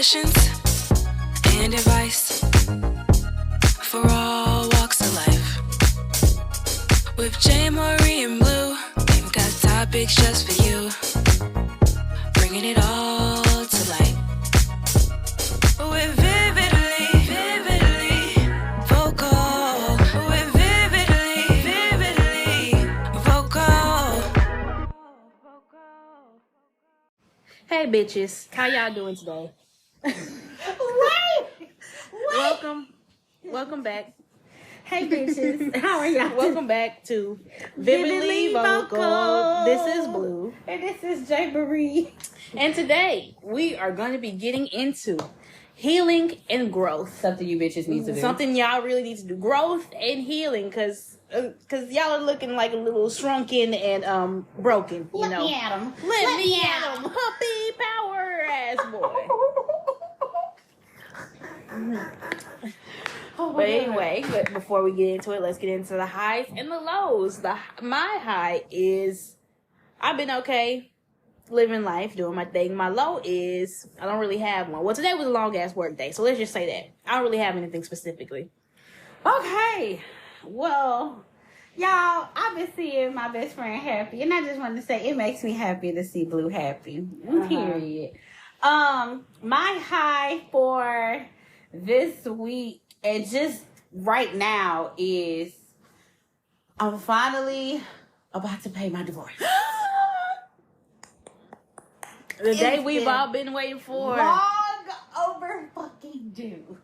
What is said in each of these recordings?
sessions and advice for all walks of life. With JayMariee and Blu, we've got topics just for you, bringing it all to light. With vividly vocal. With vividly vocal. Hey bitches, how y'all doing today? Welcome back. Hey bitches, how are y'all? Welcome back to VividlyVocal. This is Blu. And this is JayMariee. And today we are going to be getting into healing and growth. Something you bitches need to do. Something y'all really need to do. Growth and healing, because y'all are looking like a little shrunken and broken. Let me at 'em. Let me at 'em. Puppy power ass boy. But anyway, before we get into it, let's get into the highs and the lows. My high is I've been okay, living life, doing my thing. My low is I don't really have one. Well, today was a long ass work day, so let's just say that I don't really have anything specifically. Okay. Well, y'all, I've been seeing my best friend happy, and I just wanted to say it makes me happy to see Blu happy. Period. My high for this week and just right now is I'm finally about to pay my divorce. The day we've all been waiting for. Long over fucking due.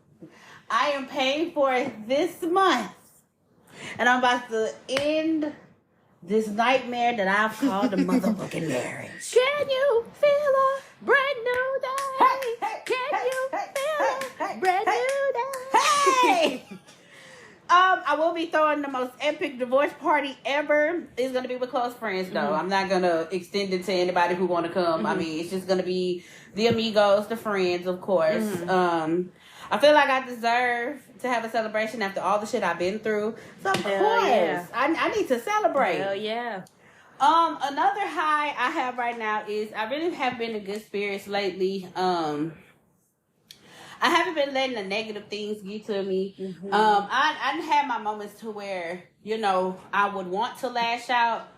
I am paying for it this month. And I'm about to end this nightmare that I've called a motherfucking marriage. Can you feel a brand new day? Can you feel a brand new day? Hey! I will be throwing the most epic divorce party ever. It's gonna be with close friends though. I'm not gonna extend it to anybody who wanna come. I mean, it's just gonna be the amigos, the friends, of course. I feel like I deserve to have a celebration after all the shit I've been through. So of course, yeah. I need to celebrate. Hell yeah. Another high I have right now is I really have been in good spirits lately. I haven't been letting the negative things get to me. I had my moments to where, you know, I would want to lash out,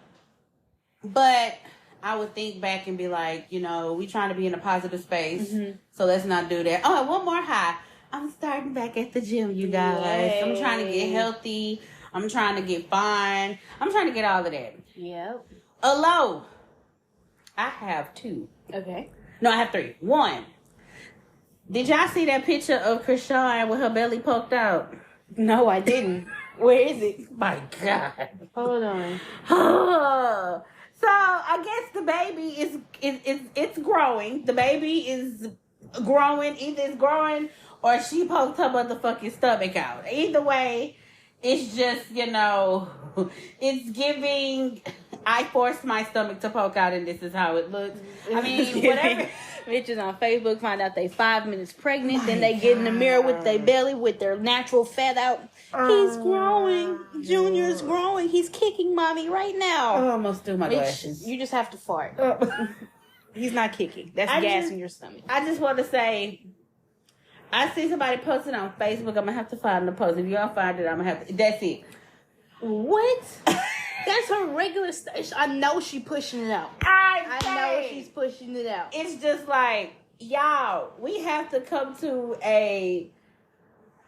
but I would think back and be like, you know, we trying to be in a positive space, so let's not do that. Oh, and one more high. I'm starting back at the gym, you guys. Yay. I'm trying to get healthy. I'm trying to get fine. I'm trying to get all of that. Yep. A low. I have two. Okay. No, I have three. One. Did y'all see that picture of Krishan with her belly poked out? No, I didn't. Where is it? My God. Hold on. So I guess the baby is growing. The baby is growing. Either it's growing or she poked her motherfucking stomach out. Either way, it's just, you know, it's giving, I forced my stomach to poke out and this is how it looks. I mean, whatever. Bitches on Facebook find out they 5 minutes pregnant, then they get in the mirror with their belly, with their natural fat out. He's growing. Junior's growing. He's kicking mommy right now. I almost threw my glasses. You just have to fart. He's not kicking. That's gas in your stomach. I just want to say, I see somebody posting on Facebook. I'm going to have to find the post. If y'all find it, I'm going to have to. That's it. What? That's her regular station. I know she pushing it out. I know she's pushing it out. It's just like, y'all, we have to come to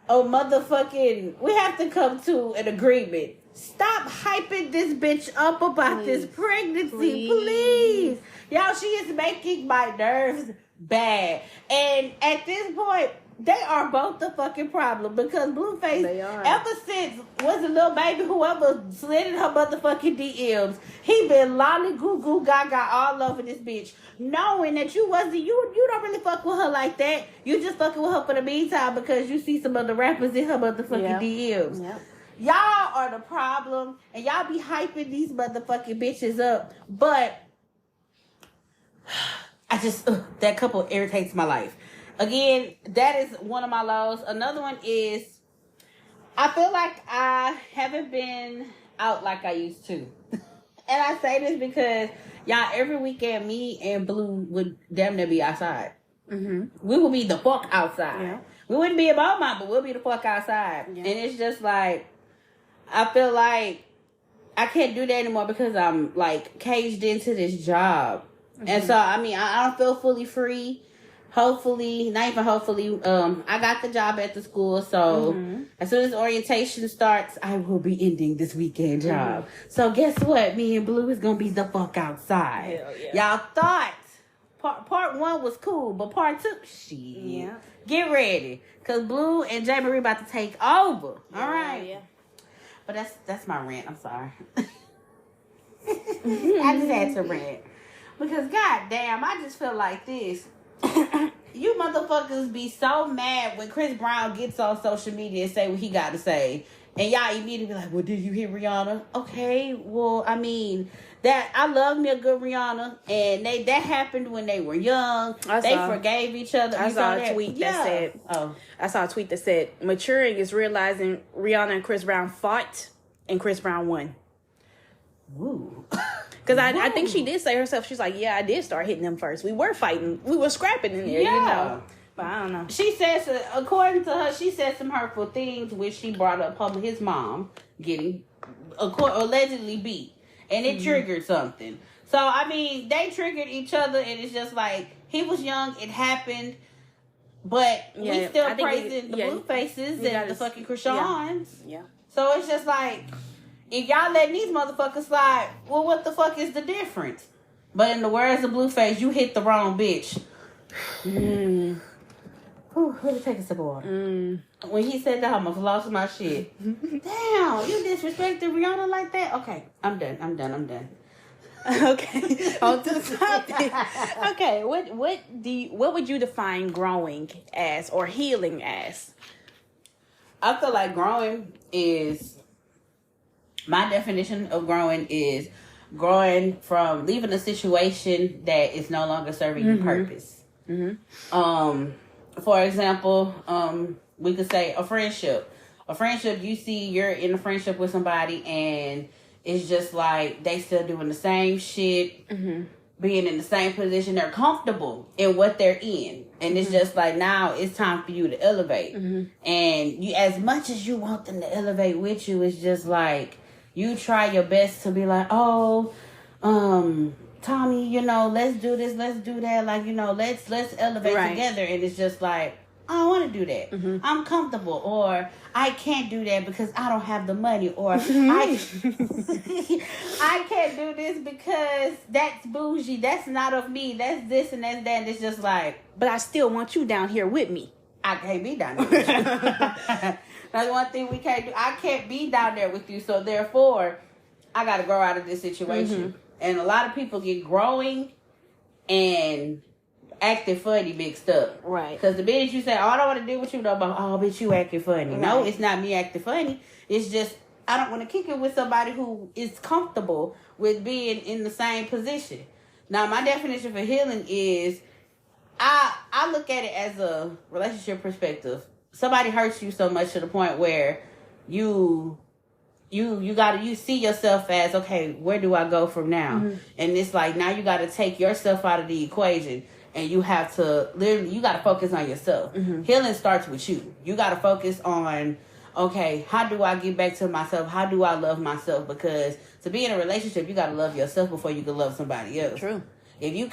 we have to come to an agreement. Stop hyping this bitch up about this pregnancy, please. Y'all, she is making my nerves bad. And at this point, they are both the fucking problem because Blueface, ever since was a little baby, whoever slid in her motherfucking DMs, he been lolly goo goo gaga all over this bitch, knowing that you don't really fuck with her like that. You just fucking with her for the meantime because you see some other rappers in her motherfucking DMs. Yep. Y'all are the problem, and y'all be hyping these motherfucking bitches up, but I just that couple irritates my life. Again, that is one of my lows. Another one is I feel like I haven't been out like I used to. And I say this because, y'all, every weekend, me and Blu would damn near be outside. we will be the fuck outside. Yeah. We wouldn't be at Beaumont, but we'll be the fuck outside. Yeah. And it's just like, I feel like I can't do that anymore because I'm like caged into this job. And so, I mean, I don't feel fully free. Hopefully, not even hopefully, I got the job at the school. So as soon as orientation starts, I will be ending this weekend job. So guess what? Me and Blue is going to be the fuck outside. Hell yeah. Y'all thought part 1 was cool, but part 2, shit. Yeah. Get ready. Because Blue and JayMariee about to take over. All right. Yeah. But that's my rant. I'm sorry. I just had to rant. Because goddamn, I just feel like this. You motherfuckers be so mad when Chris Brown gets on social media and say what he got to say. And y'all immediately be like, well, did you hear Rihanna? Okay, well, I mean, that I love me a good Rihanna. And that happened when they were young. They forgave each other. I saw a tweet that said, I saw a tweet that said, maturing is realizing Rihanna and Chris Brown fought and Chris Brown won. Woo. Because I think she did say herself, she's like, yeah, I did start hitting them first. We were fighting. We were scrapping in there, you know. But I don't know. She says, according to her, she said some hurtful things, which she brought up his mom getting allegedly beat. And it triggered something. So, I mean, they triggered each other, and it's just like, he was young, it happened, but we still praising the blue faces and the fucking Krishans. Yeah. So, it's just like, if y'all letting these motherfuckers slide, well, what the fuck is the difference? But in the words of Blueface, you hit the wrong bitch. Whew, let me take a sip of water. When he said that, I almost lost my shit. Damn, you disrespected Rihanna like that? Okay, I'm done. Okay, on to the topic. Okay, what would you define growing as or healing as? I feel like growing is, my definition of growing is growing from leaving a situation that is no longer serving your purpose. For example, we could say a friendship. A friendship, you see you're in a friendship with somebody and it's just like they still doing the same shit, being in the same position. They're comfortable in what they're in. And it's just like, now it's time for you to elevate. And you, as much as you want them to elevate with you, it's just like, you try your best to be like, oh, Tommy, you know, let's do this, let's do that. Like, you know, let's elevate together. And it's just like, I don't want to do that. I'm comfortable. Or I can't do that because I don't have the money. Or I can't do this because that's bougie. That's not of me. That's this and that's that. And it's just like, but I still want you down here with me. I can't be down there with you. That's one thing we can't do. I can't be down there with you. So therefore, I got to grow out of this situation. And a lot of people get growing and acting funny mixed up. Right. Because the minute you say, oh, I don't want to deal with you, no, but, oh, bitch, you acting funny. Right. No, it's not me acting funny. It's just, I don't want to kick it with somebody who is comfortable with being in the same position. Now, my definition for healing is, I look at it as a relationship perspective. Somebody hurts you so much to the point where you see yourself as, okay, where do I go from now? And it's like, now you got to take yourself out of the equation and you have to literally, you got to focus on yourself. Healing starts with you. You got to focus on, okay, how do I get back to myself? How do I love myself? Because to be in a relationship, you got to love yourself before you can love somebody else. True. If you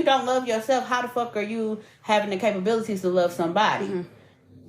don't love yourself, how the fuck are you having the capabilities to love somebody?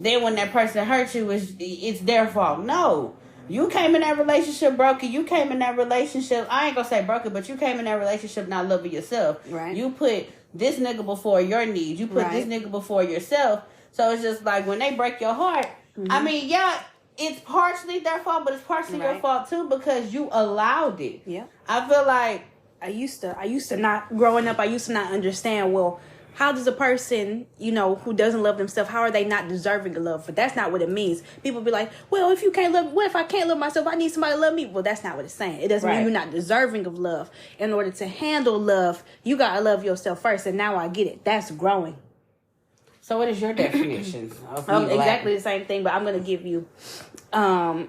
Then when that person hurts you, it's their fault. No. You came in that relationship broken. You came in that relationship, I ain't gonna say broken, but you came in that relationship not loving yourself. Right. You put this nigga before your needs. You put this nigga before yourself. So it's just like, when they break your heart, I mean, yeah, it's partially their fault, but it's partially your fault too, because you allowed it. Yeah. I feel like I used to not, growing up, I used to not understand, well, how does a person, you know, who doesn't love themselves, how are they not deserving of love? But that's not what it means. People be like, well, if you can't love, what if I can't love myself? I need somebody to love me. Well, that's not what it's saying. It doesn't mean you're not deserving of love. In order to handle love, you got to love yourself first. And now I get it. That's growing. So what is your definition? Exactly the same thing, but I'm going to give you a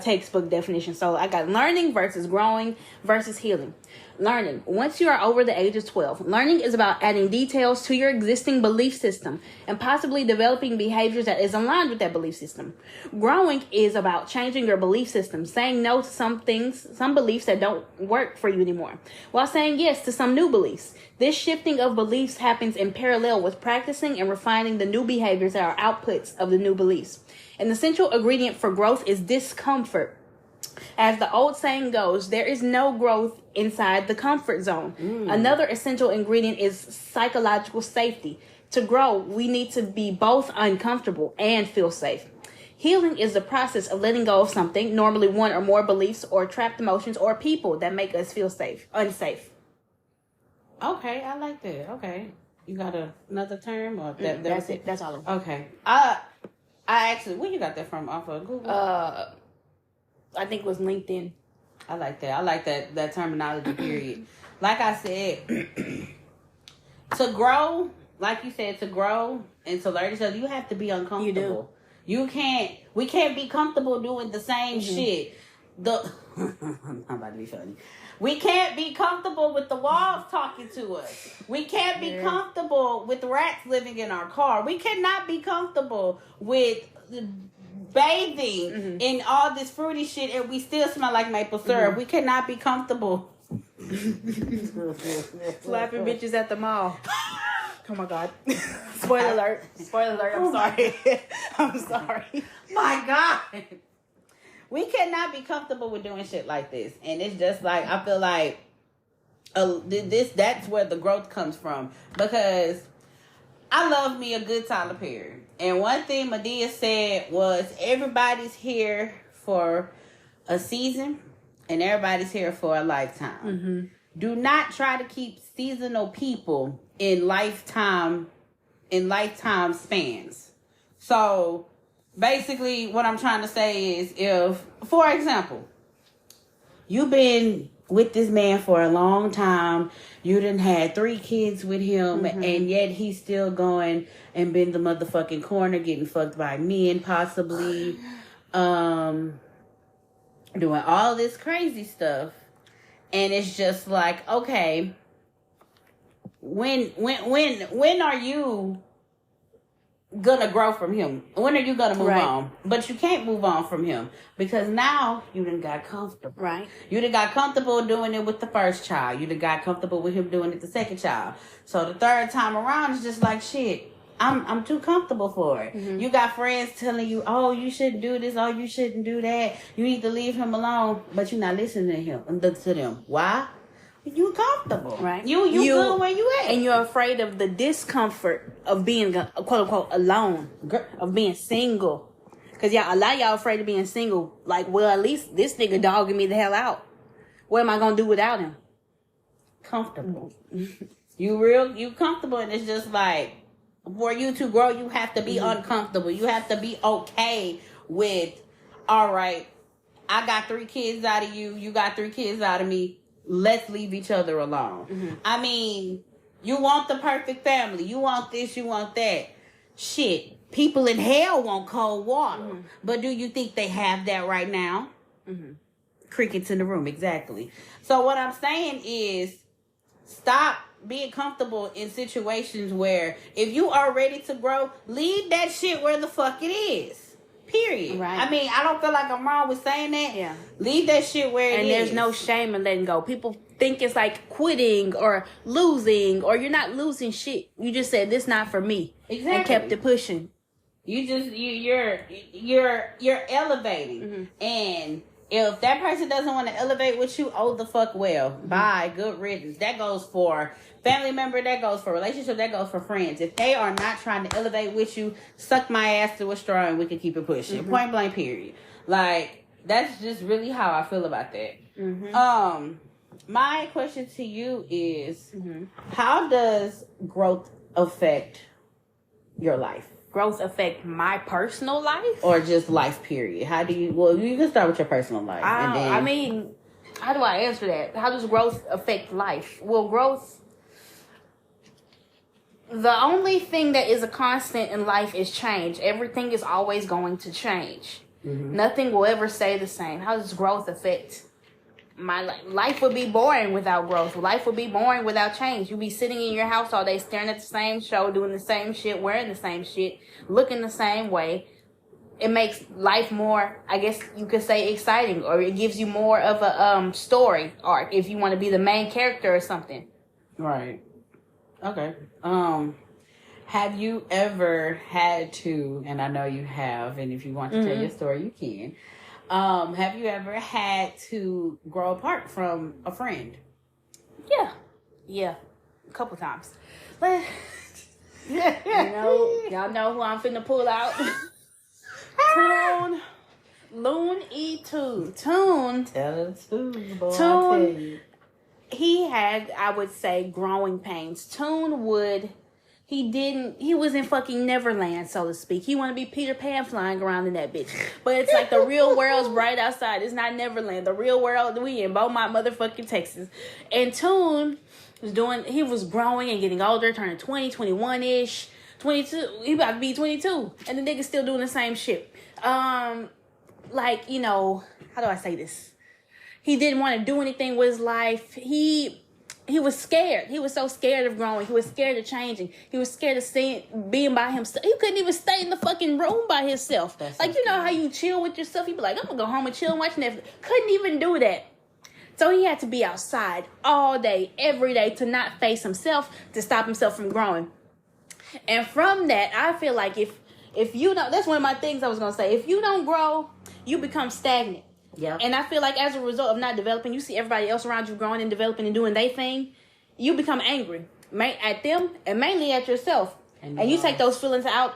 textbook definition. So I got learning versus growing versus healing. Learning. Once you are over the age of 12, learning is about adding details to your existing belief system and possibly developing behaviors that is aligned with that belief system. Growing is about changing your belief system, saying no to some things, some beliefs that don't work for you anymore, while saying yes to some new beliefs. This shifting of beliefs happens in parallel with practicing and refining the new behaviors that are outputs of the new beliefs. An essential ingredient for growth is discomfort. As the old saying goes, there is no growth inside the comfort zone. Another essential ingredient is psychological safety. To grow, we need to be both uncomfortable and feel safe. Healing is the process of letting go of something, normally one or more beliefs or trapped emotions or people that make us feel unsafe. Okay, I like that. Okay. You got another term? Or That's it. That's all of it. Okay. I actually, where you got that from? Off of Google? I think it was LinkedIn. I like that. I like that terminology, period. Like I said, to grow, like you said, to grow and to learn each other, you have to be uncomfortable. We can't be comfortable doing the same shit. I'm about to be funny. We can't be comfortable with the walls talking to us. We can't be comfortable with rats living in our car. We cannot be comfortable with bathing in all this fruity shit and we still smell like maple syrup. We cannot be comfortable Slapping bitches at the mall. Oh my God. Spoiler alert. Spoiler alert. I'm sorry. I'm sorry. My God. We cannot be comfortable with doing shit like this. And it's just like, I feel like that's where the growth comes from. Because I love me a good Tyler Perry. And one thing Madea said was, everybody's here for a season and everybody's here for a lifetime. Do not try to keep seasonal people in lifetime spans. So basically what I'm trying to say is, if, for example, you've been with this man for a long time, you done had 3 kids with him, and yet he's still going and been the motherfucking corner, getting fucked by men, possibly, doing all this crazy stuff. And it's just like, okay, when are you gonna grow from him? When are you gonna move on? But you can't move on from him because now you done got comfortable. Right. You done got comfortable doing it with the first child. You done got comfortable with him doing it the second child. So the third time around is just like, shit, I'm too comfortable for it. You got friends telling you, oh, you shouldn't do this, oh, you shouldn't do that. You need to leave him alone, but you're not listening to them. Why? You comfortable. Right. You good where you at. And you're afraid of the discomfort of being, quote unquote, alone, of being single. Because a lot of y'all afraid of being single. Like, well, at least this nigga dogging me the hell out. What am I going to do without him? Comfortable. You comfortable, and it's just like, for you to grow, you have to be uncomfortable. You have to be okay with, all right, I got 3 kids out of you. You got 3 kids out of me. Let's leave each other alone. I mean, you want the perfect family. You want this, you want that. Shit, people in hell want cold water. But do you think they have that right now? Crickets in the room, exactly. So what I'm saying is, stop being comfortable in situations where if you are ready to grow, leave that shit where the fuck it is. Period. Right. I mean, I don't feel like I'm wrong with saying that. Yeah. Leave that shit where it is. And there's no shame in letting go. People think it's like quitting or losing, or you're not losing shit. You just said, this not for me. Exactly. And kept it pushing. You're elevating. And if that person doesn't want to elevate with you, oh the fuck well. Bye. Good riddance. That goes for family member, that goes for relationship, that goes for friends. If they are not trying to elevate with you, suck my ass to a straw and we can keep it pushing. Point blank, period. Like, that's just really how I feel about that. My question to you is, how does growth affect your life? Growth affect my personal life? Or just life, period? How do you, well, you can start with your personal life. And then, I mean, how do I answer that? How does growth affect life? Well, growth, the only thing that is a constant in life is change. Everything is always going to change. Nothing will ever stay the same. How does growth affect my life? Life would be boring without growth. Life would be boring without change. You'd be sitting in your house all day staring at the same show, doing the same shit, wearing the same shit, looking the same way. It makes life more, I guess you could say, exciting, or it gives you more of a story arc if you want to be the main character or something. Right. Okay. Have you ever had to, and I know you have, and if you want to tell your story, you can. Have you ever had to grow apart from a friend? Yeah. A couple times. But, y'all know who I'm finna pull out. Loon E2. Tune. Tell us who, boy. Tune. He had, I would say, growing pains. He was in fucking Neverland, so to speak. He wanted to be Peter Pan flying around in that bitch. But it's like the real world's right outside. It's not Neverland. The real world, we in Beaumont, motherfucking Texas. And Tune he was growing and getting older, turning 20, 21-ish, 22. He about to be 22. And the nigga's still doing the same shit. Like, how do I say this? He didn't want to do anything with his life. He was scared. He was so scared of growing. He was scared of changing. He was scared of being by himself. He couldn't even stay in the fucking room by himself. That's like, you know how you chill with yourself? You'd be like, I'm going to go home and chill and watch Netflix. Couldn't even do that. So he had to be outside all day, every day, to not face himself, to stop himself from growing. And from that, I feel like if you don't, that's one of my things I was going to say. If you don't grow, you become stagnant. Yeah. And I feel like as a result of not developing, you see everybody else around you growing and developing and doing their thing, you become angry at them and mainly at yourself. And you take those feelings out.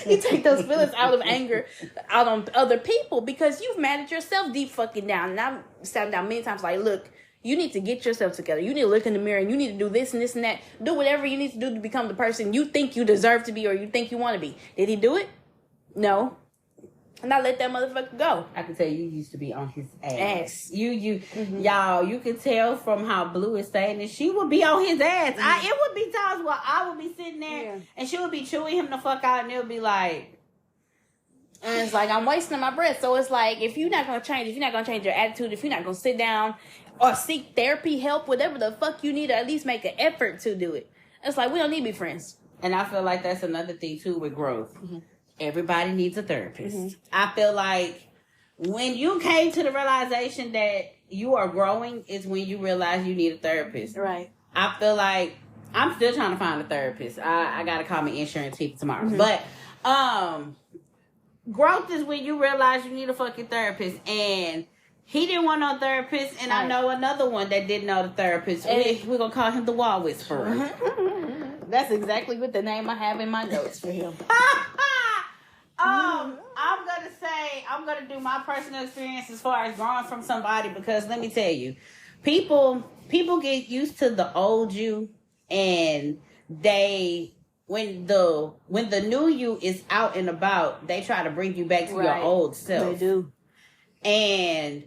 You take those feelings out of anger out on other people because you've mad at yourself deep fucking down. And I've sat down many times like, look, you need to get yourself together. You need to look in the mirror and you need to do this and this and that. Do whatever you need to do to become the person you think you deserve to be or you think you want to be. Did he do it? No. And I let that motherfucker go. I can tell you used to be on his ass. Y'all, you can tell from how Blue is saying this. She would be on his ass. It would be times where I would be sitting there and she would be chewing him the fuck out and it would be like... And it's like, I'm wasting my breath. So it's like, if you're not going to change, if you're not going to change your attitude, if you're not going to sit down or seek therapy, help, whatever the fuck you need, or at least make an effort to do it. It's like, we don't need to be friends. And I feel like that's another thing, too, with growth. Everybody needs a therapist. I feel like when you came to the realization that you are growing is when you realize you need a therapist. Right. I feel like I'm still trying to find a therapist. I got to call my insurance people tomorrow. But growth is when you realize you need a fucking therapist. And he didn't want no therapist. And I know another one that didn't know the therapist. We're going to call him the Wall Whisperer. That's exactly what the name I have in my notes for him. I'm gonna do my personal experience as far as growing from somebody because let me tell you, people get used to the old you and when the new you is out and about, they try to bring you back to your old self. They do. And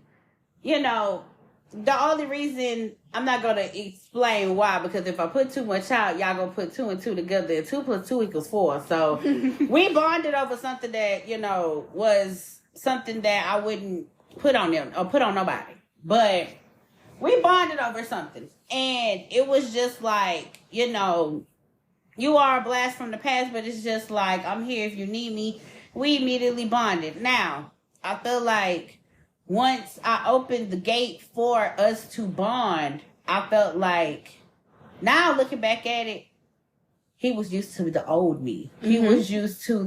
the only reason I'm not going to explain why, because if I put too much out, y'all going to put 2 and 2 together. And 2 + 2 = 4. So we bonded over something that, was something that I wouldn't put on them or put on nobody. But we bonded over something. And it was just like, you are a blast from the past, but it's just like, I'm here if you need me. We immediately bonded. Now, I feel like once I opened the gate for us to bond, I felt like, now looking back at it, he was used to the old me. He was used to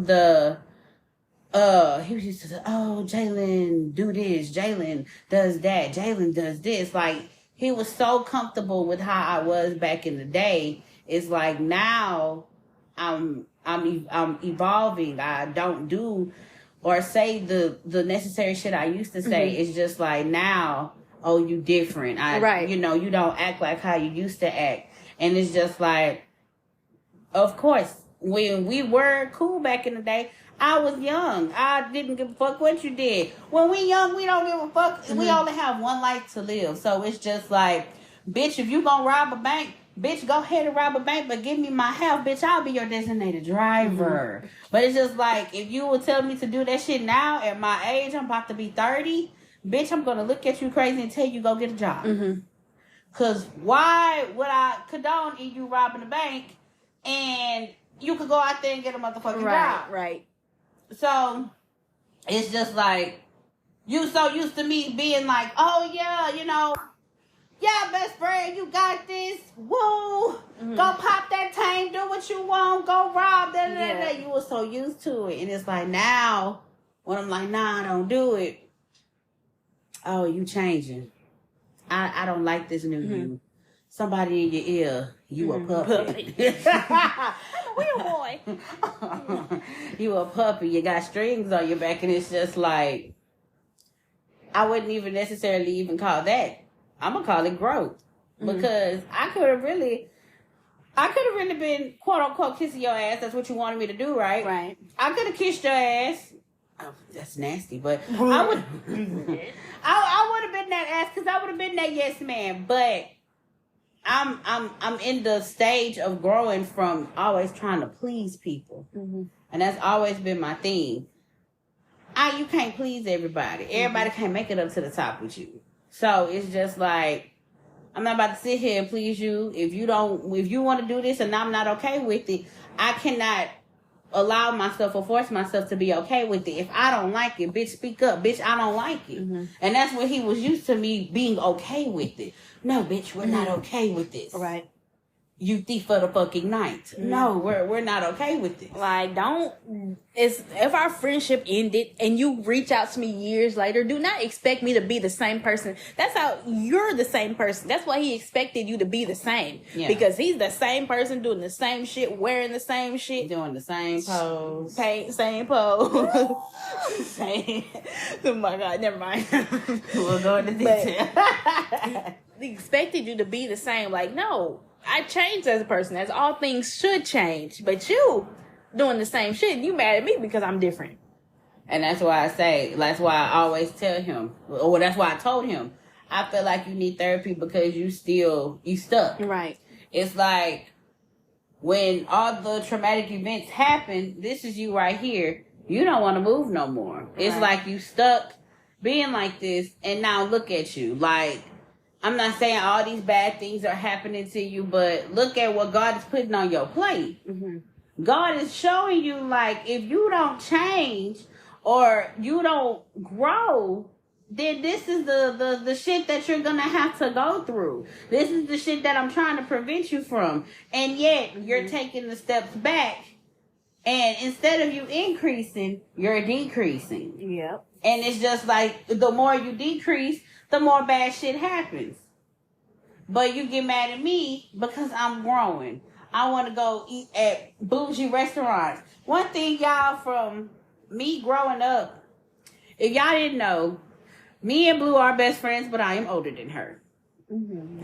Jalen do this, Jalen does that, Jalen does this. Like, he was so comfortable with how I was back in the day. It's like now I'm evolving. I don't do or say the necessary shit I used to say. It's just like now, you different. You don't act like how you used to act. And it's just like, of course, when we were cool back in the day, I was young. I didn't give a fuck what you did. When we young, we don't give a fuck. We only have one life to live. So it's just like, bitch, if you gonna rob a bank, bitch, go ahead and rob a bank, but give me my house, bitch, I'll be your designated driver. But it's just like, if you would tell me to do that shit now, at my age, I'm about to be 30, bitch, I'm going to look at you crazy and tell you go get a job. Because why would I condone you robbing a bank and you could go out there and get a motherfucking job? Right. So, it's just like, you so used to me being like, oh yeah, you know, yeah, best friend, you got this. Woo! Go pop that tank, do what you want, go rob, You were so used to it. And it's like now, when I'm like, nah, don't do it. Oh, you changing. I don't like this new you. Somebody in your ear, you a puppy. Real boy. You a puppy. You got strings on your back, and it's just like, I wouldn't even necessarily even call that. I'm gonna call it growth, because I could have really been quote unquote kissing your ass. That's what you wanted me to do, right? Right. I could have kissed your ass. Oh, that's nasty, but I would. I would have been that ass, because I would have been that yes man. But I'm in the stage of growing from always trying to please people, and that's always been my thing. You can't please everybody. Everybody can't make it up to the top with you. So it's just like, I'm not about to sit here and please you. If you want to do this and I'm not okay with it, I cannot allow myself or force myself to be okay with it. If I don't like it, bitch, speak up. Bitch, I don't like it. And that's what he was used to, me being okay with it. No, bitch, we're not okay with this. Right. You thief of the fucking night. No, we're not okay with this. Like, if our friendship ended and you reach out to me years later, do not expect me to be the same person. That's how you're the same person. That's why he expected you to be the same. Yeah. Because he's the same person doing the same shit, wearing the same shit. Doing the same pose. Same pose. Same. Oh my God, never mind. We'll go into detail. He expected you to be the same. Like, no. I changed as a person, as all things should change. But you doing the same shit, you mad at me because I'm different. And that's why that's why I always tell him, or that's why I told him, I feel like you need therapy because you stuck. Right. It's like, when all the traumatic events happen, this is you right here. You don't want to move no more. It's like you stuck being like this, and now look at you. Like, I'm not saying all these bad things are happening to you, but look at what God is putting on your plate. God is showing you, like, if you don't change or you don't grow, then this is the shit that you're going to have to go through. This is the shit that I'm trying to prevent you from. And yet, you're taking the steps back. And instead of you increasing, you're decreasing. Yep. And it's just like, the more you decrease, the more bad shit happens. But you get mad at me because I'm growing. I want to go eat at bougie restaurants. One thing, y'all, from me growing up, if y'all didn't know, me and Blue are best friends, but I am older than her.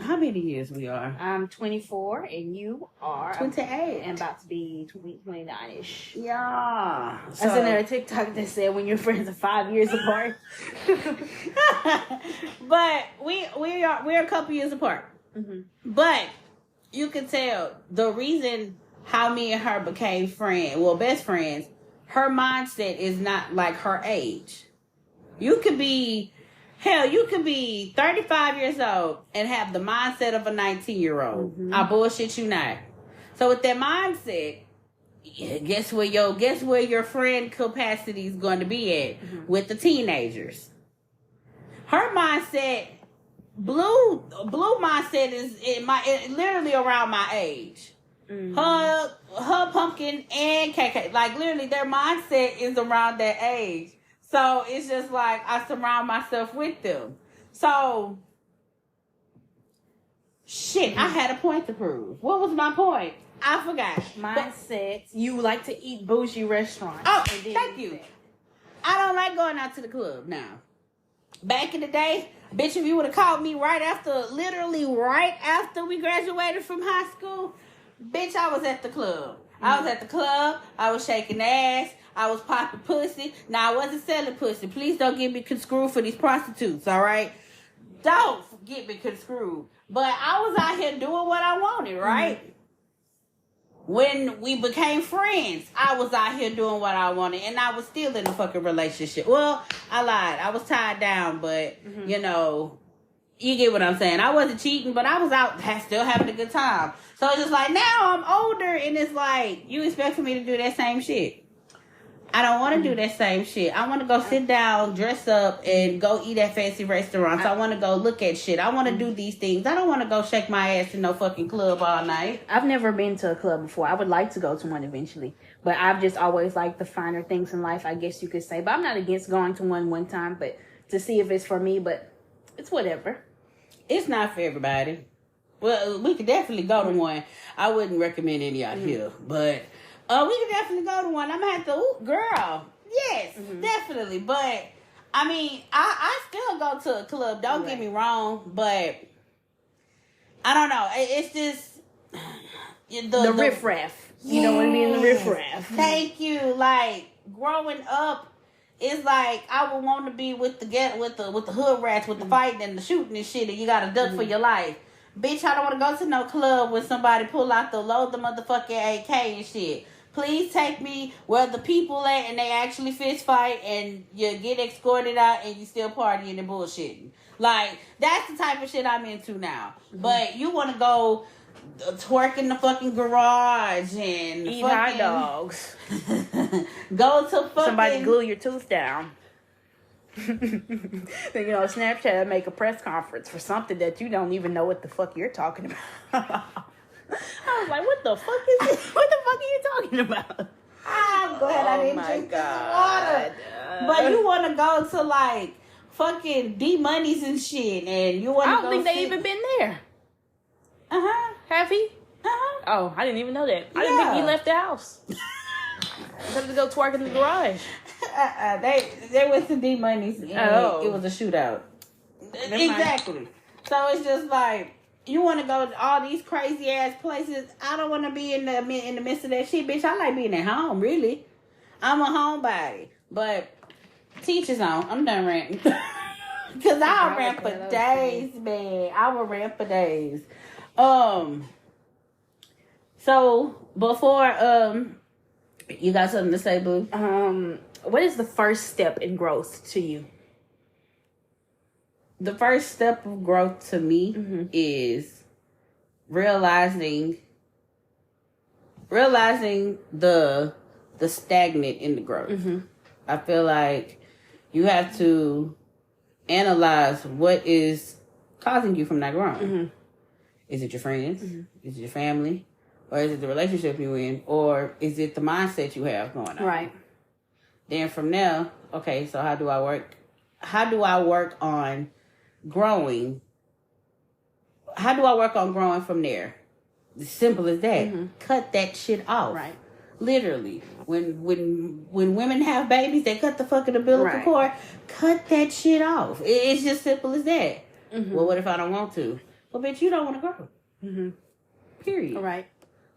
How many years we are? I'm 24 and you are 28 and about to be 29-ish. Yeah. I seen a TikTok that said when your friends are 5 years apart. But we're a couple years apart. But you can tell the reason how me and her became best friends, her mindset is not like her age. You could be 35 years old and have the mindset of a 19-year-old. I bullshit you not. So with that mindset, guess where your friend capacity is going to be at with the teenagers. Her mindset, Blue mindset is literally around my age. Her Pumpkin and KK, like literally their mindset is around that age. So it's just like I surround myself with them. So shit, I had a point to prove. What was my point? I forgot. Mine said you like to eat bougie restaurants. Oh, thank you. I don't like going out to the club now. Back in the day, bitch, if you would have called me literally right after we graduated from high school, bitch, I was at the club. I was at the club. I was shaking ass. I was popping pussy. Now, I wasn't selling pussy. Please don't get me screwed for these prostitutes, all right? Don't get me construed. But I was out here doing what I wanted, right? Mm-hmm. When we became friends, I was out here doing what I wanted, and I was still in a fucking relationship. Well, I lied. I was tied down, but, you know, you get what I'm saying. I wasn't cheating, but I was out still having a good time. So it's just like, now I'm older, and it's like, you expect me to do that same shit. I don't want to do that same shit. I want to go sit down, dress up, and go eat at fancy restaurants. I want to go look at shit. I want to do these things. I don't want to go shake my ass in no fucking club all night. I've never been to a club before. I would like to go to one eventually. But I've just always liked the finer things in life, I guess you could say. But I'm not against going to one time, but to see if it's for me. But it's whatever. It's not for everybody. Well, we could definitely go to one. I wouldn't recommend any out here, but... we could definitely go to one. I'm gonna have to, girl. Yes, definitely. But I mean, I still go to a club. Don't get me wrong, but I don't know. It's just the riffraff. You know what I mean? The riffraff. Thank you. Like growing up, it's like I would want to be with the hood rats, with the fighting and the shooting and shit, and you got to duck for your life. Bitch, I don't want to go to no club when somebody pull out the load the motherfucking AK and shit. Please take me where the people at and they actually fist fight and you get escorted out and you still partying and bullshitting. Like, that's the type of shit I'm into now. Mm-hmm. But you want to go twerk in the fucking garage and eat hot dogs. Go to fucking... Somebody glue your tooth down. Then, you know, Snapchat make a press conference for something that you don't even know what the fuck you're talking about. I was like, what the fuck is this? What the fuck are you talking about? I'm glad I didn't drink this water. But you want to go to, like, fucking D-Money's and shit, and you want to go... I don't think they even been there. Uh-huh. Have he? Uh-huh. Oh, I didn't even know that. I didn't think he left the house. I had to go twerk in the garage. They went to D-Money's, and it was a shootout. Exactly. So it's just like... You want to go to all these crazy ass places. I don't want to be in the midst of that shit, bitch. I like being at home, really. I'm a homebody. But teach his own. I'm done ranting. Because I'll rant for days, man. I will rant for days. So before you got something to say, Boo? What is the first step in growth to you? The first step of growth to me is realizing the stagnant in the growth. I feel like you have to analyze what is causing you from not growing. Is it your friends? Is it your family? Or is it the relationship you're in? Or is it the mindset you have going on? Right. Then from there, okay, so how do I work on growing? How do I work on growing from there? As simple as that. Cut that shit off. Right. Literally. When women have babies, they cut the fucking umbilical cord. Cut that shit off. It's just simple as that. Well, what if I don't want to? Well, bitch, you don't want to grow. Period. Right.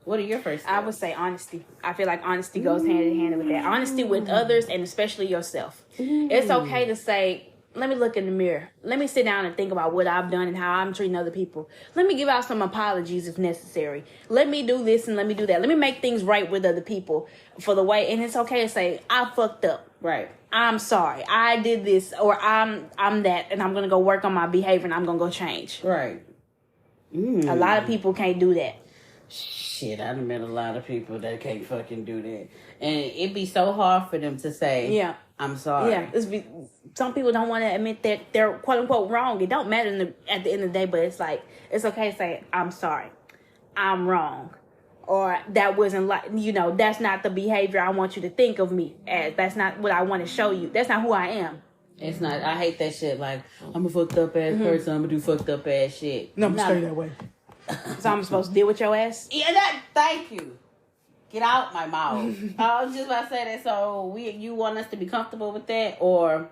What are your first steps? I would say honesty. I feel like honesty goes hand in hand with that. Honesty with others and especially yourself. It's okay to say, let me look in the mirror. Let me sit down and think about what I've done and how I'm treating other people. Let me give out some apologies if necessary. Let me do this and let me do that. Let me make things right with other people for the way. And it's okay to say, I fucked up. Right. I'm sorry. I did this or I'm that and I'm going to go work on my behavior and I'm going to go change. Right. A lot of people can't do that. Shit, I done met a lot of people that can't fucking do that. And it'd be so hard for them to say, I'm sorry. Yeah, some people don't want to admit that they're quote unquote wrong. It don't matter at the end of the day, but it's like, it's okay to say, I'm sorry. I'm wrong. Or that wasn't like, that's not the behavior I want you to think of me as. That's not what I want to show you. That's not who I am. It's not, I hate that shit. Like, I'm a fucked up ass person. I'm gonna do fucked up ass shit. No, I'm gonna stay that way. So I'm supposed to deal with your ass? Yeah, thank you. Get out my mouth. I was just about to say that. So you want us to be comfortable with that, or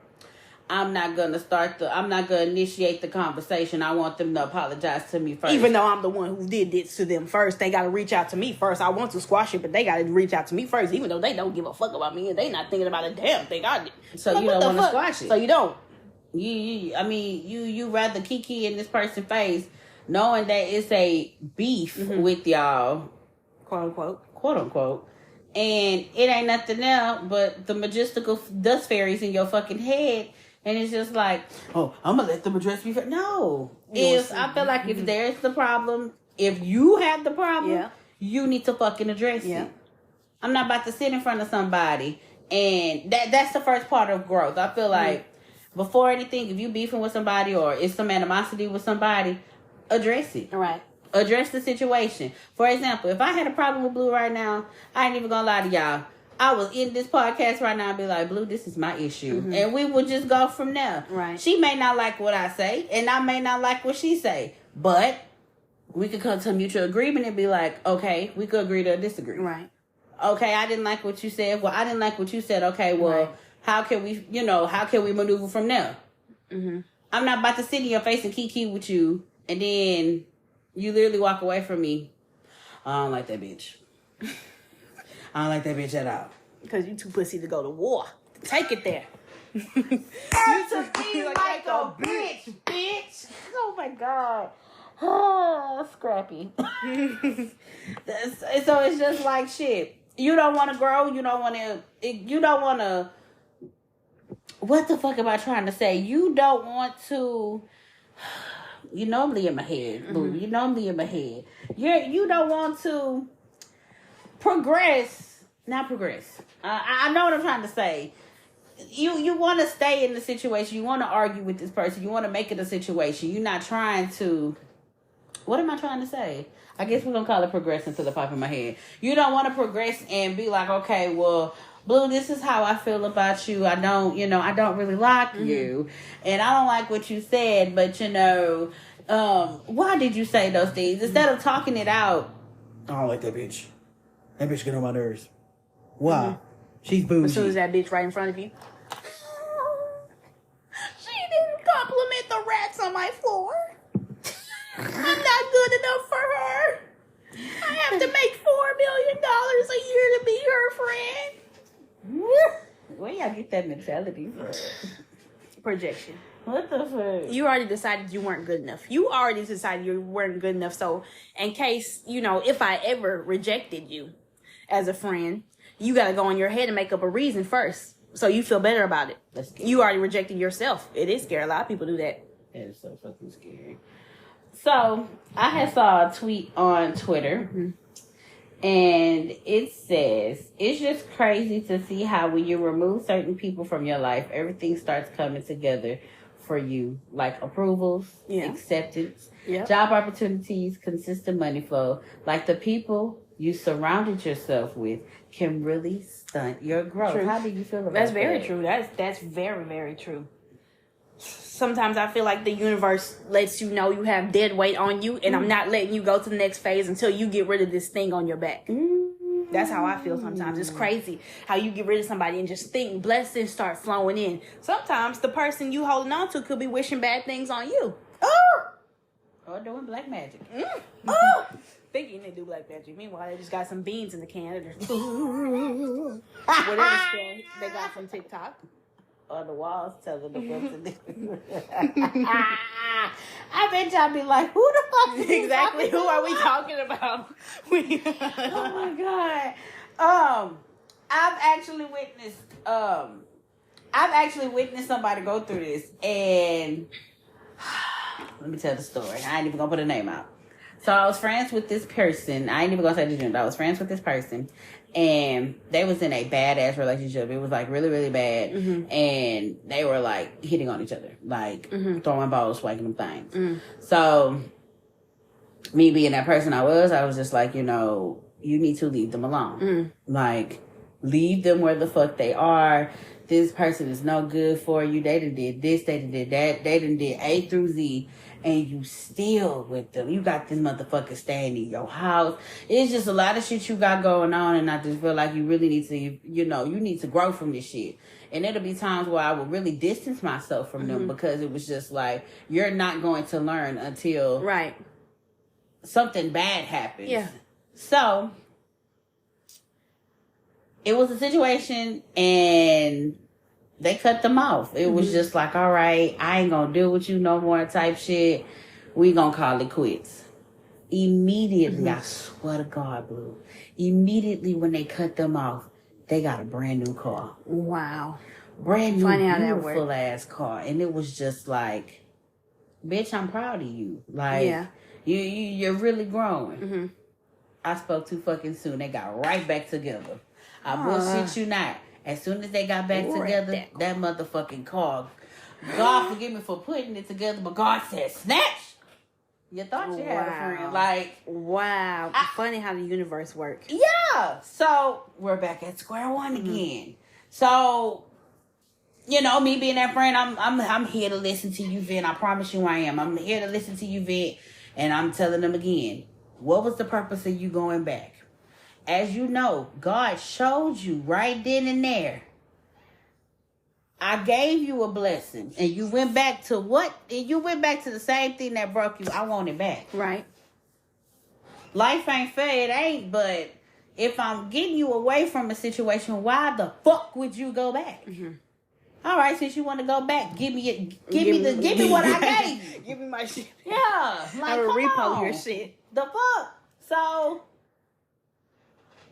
I'm not gonna initiate the conversation. I want them to apologize to me first. Even though I'm the one who did this to them first, they gotta reach out to me first. I want to squash it, but they gotta reach out to me first, even though they don't give a fuck about me and they not thinking about a damn thing I did. So you don't want to squash it. So you don't. You rather kiki in this person's face, knowing that it's a beef with y'all, quote unquote, and it ain't nothing else but the majestical dust fairies in your fucking head, and it's just like, oh, I'm gonna let them address me. No, I feel like if there's the problem, if you have the problem, you need to fucking address it. I'm not about to sit in front of somebody, and that's the first part of growth. I feel like before anything, if you beefing with somebody or it's some animosity with somebody, address it. Right. Address the situation. For example, if I had a problem with Blue right now, I ain't even gonna lie to y'all. I was in this podcast right now and be like, Blue, this is my issue. And we would just go from there. Right. She may not like what I say, and I may not like what she say. But we could come to a mutual agreement and be like, okay, we could agree to disagree. Right. Okay, I didn't like what you said. Well, I didn't like what you said. Okay, well, how can we maneuver from there? I'm not about to sit in your face and kiki with you, and then you literally walk away from me. I don't like that bitch. I don't like that bitch at all. Because you too pussy to go to war. Take it there. You took me like a bitch. Oh my God. Oh, scrappy. So it's just like shit. You don't want to grow. You don't want to. What the fuck am I trying to say? You don't want to. You normally in my head, boo. You normally in my head. You don't want to progress. Not progress. I know what I'm trying to say. You want to stay in the situation. You want to argue with this person. You want to make it a situation. You're not trying to. What am I trying to say? I guess we're going to call it progressing to the pop in my head. You don't want to progress and be like, okay, well, Blue, this is how I feel about you. I don't really like you. And I don't like what you said, but, why did you say those things? Instead of talking it out. I don't like that bitch. That bitch get on my nerves. Why? She's bougie. As soon as that bitch right in front of you. She didn't compliment the rats on my floor. I'm not good enough for her. I have to make $4 million a year to be her friend. Where y'all get that mentality from? Projection. What the fuck? You already decided you weren't good enough. You already decided you weren't good enough. So in case, if I ever rejected you as a friend, you got to go in your head and make up a reason first. So you feel better about it. You already rejected yourself. It is scary. A lot of people do that. That is so fucking scary. So, I had saw a tweet on Twitter, and it says, it's just crazy to see how when you remove certain people from your life, everything starts coming together for you, like approvals, acceptance, job opportunities, consistent money flow. Like the people you surrounded yourself with can really stunt your growth. True. How do you feel about that? That's very that? true. That's very, very true. Sometimes I feel like the universe lets you know you have dead weight on you, and I'm not letting you go to the next phase until you get rid of this thing on your back. That's how I feel sometimes. It's crazy how you get rid of somebody and just think blessings start flowing in. Sometimes the person you holding on to could be wishing bad things on you. Or doing black magic. Thinking they do black magic. Meanwhile, they just got some beans in the can. Whatever spell they got from TikTok. On the walls telling them what to do. I bet y'all be like, who the fuck is exactly who are we talking about? Oh my God. I've actually witnessed somebody go through this, and let me tell the story. I ain't even gonna put a name out. So I was friends with this person. I ain't even gonna say the gender. I was friends with this person. And they was in a badass relationship. It was like really, really bad. And they were like hitting on each other. Like throwing balls, swiping them things. So me being that person I was just like, you need to leave them alone. Like, leave them where the fuck they are. This person is no good for you. They done did this, they done did that. They done did A through Z. And you still with them. You got this motherfucker staying in your house. It's just a lot of shit you got going on. And I just feel like you really need to, you need to grow from this shit. And it'll be times where I will really distance myself from them because it was just like, you're not going to learn until something bad happens. Yeah. So, it was a situation, and they cut them off. It was just like, all right, I ain't gonna deal with you no more type shit. We gonna call it quits. Immediately, I swear to God, Blue. Immediately when they cut them off, they got a brand new car. Wow. Brand new, Funny how that beautiful worked. ass car. And it was just like, bitch, I'm proud of you. Like, Yeah. you're really growing. Mm-hmm. I spoke too fucking soon. They got right back together. I bullshit you not. As soon as they got back together, that motherfucking car. God forgive me for putting it together, but God said, snatch. You thought you had a friend. Like, wow. Funny how the universe works. yeah. So we're back at square one again. So, you know, me being that friend, I'm here to listen to you vent. I promise you I am. I'm here to listen to you vent. And I'm telling them again, what was the purpose of you going back? As you know, God showed you right then and there. I gave you a blessing. And you went back to what? And you went back to the same thing that broke you. I want it back. Right. Life ain't fair. It ain't. But if I'm getting you away from a situation, why the fuck would you go back? Mm-hmm. All right, since you want to go back, give me what I gave you. Give me my shit. Yeah, like I will come repo on. your shit. The fuck. So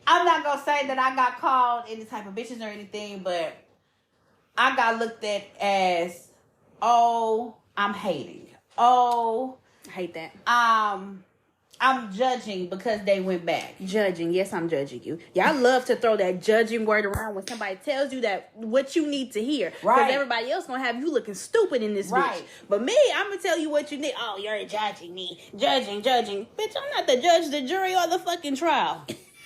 I'm not gonna say that I got called any type of bitches or anything, but I got looked at as, oh, I'm hating. Oh, I hate that. I'm judging because they went back. Judging. Yes, I'm judging you. Y'all love to throw that judging word around when somebody tells you that what you need to hear. Right. Because everybody else gonna have you looking stupid in this Right. bitch. But me, I'm gonna tell you what you need. Oh, you're judging me. Judging. Bitch, I'm not the judge, the jury, or the fucking trial.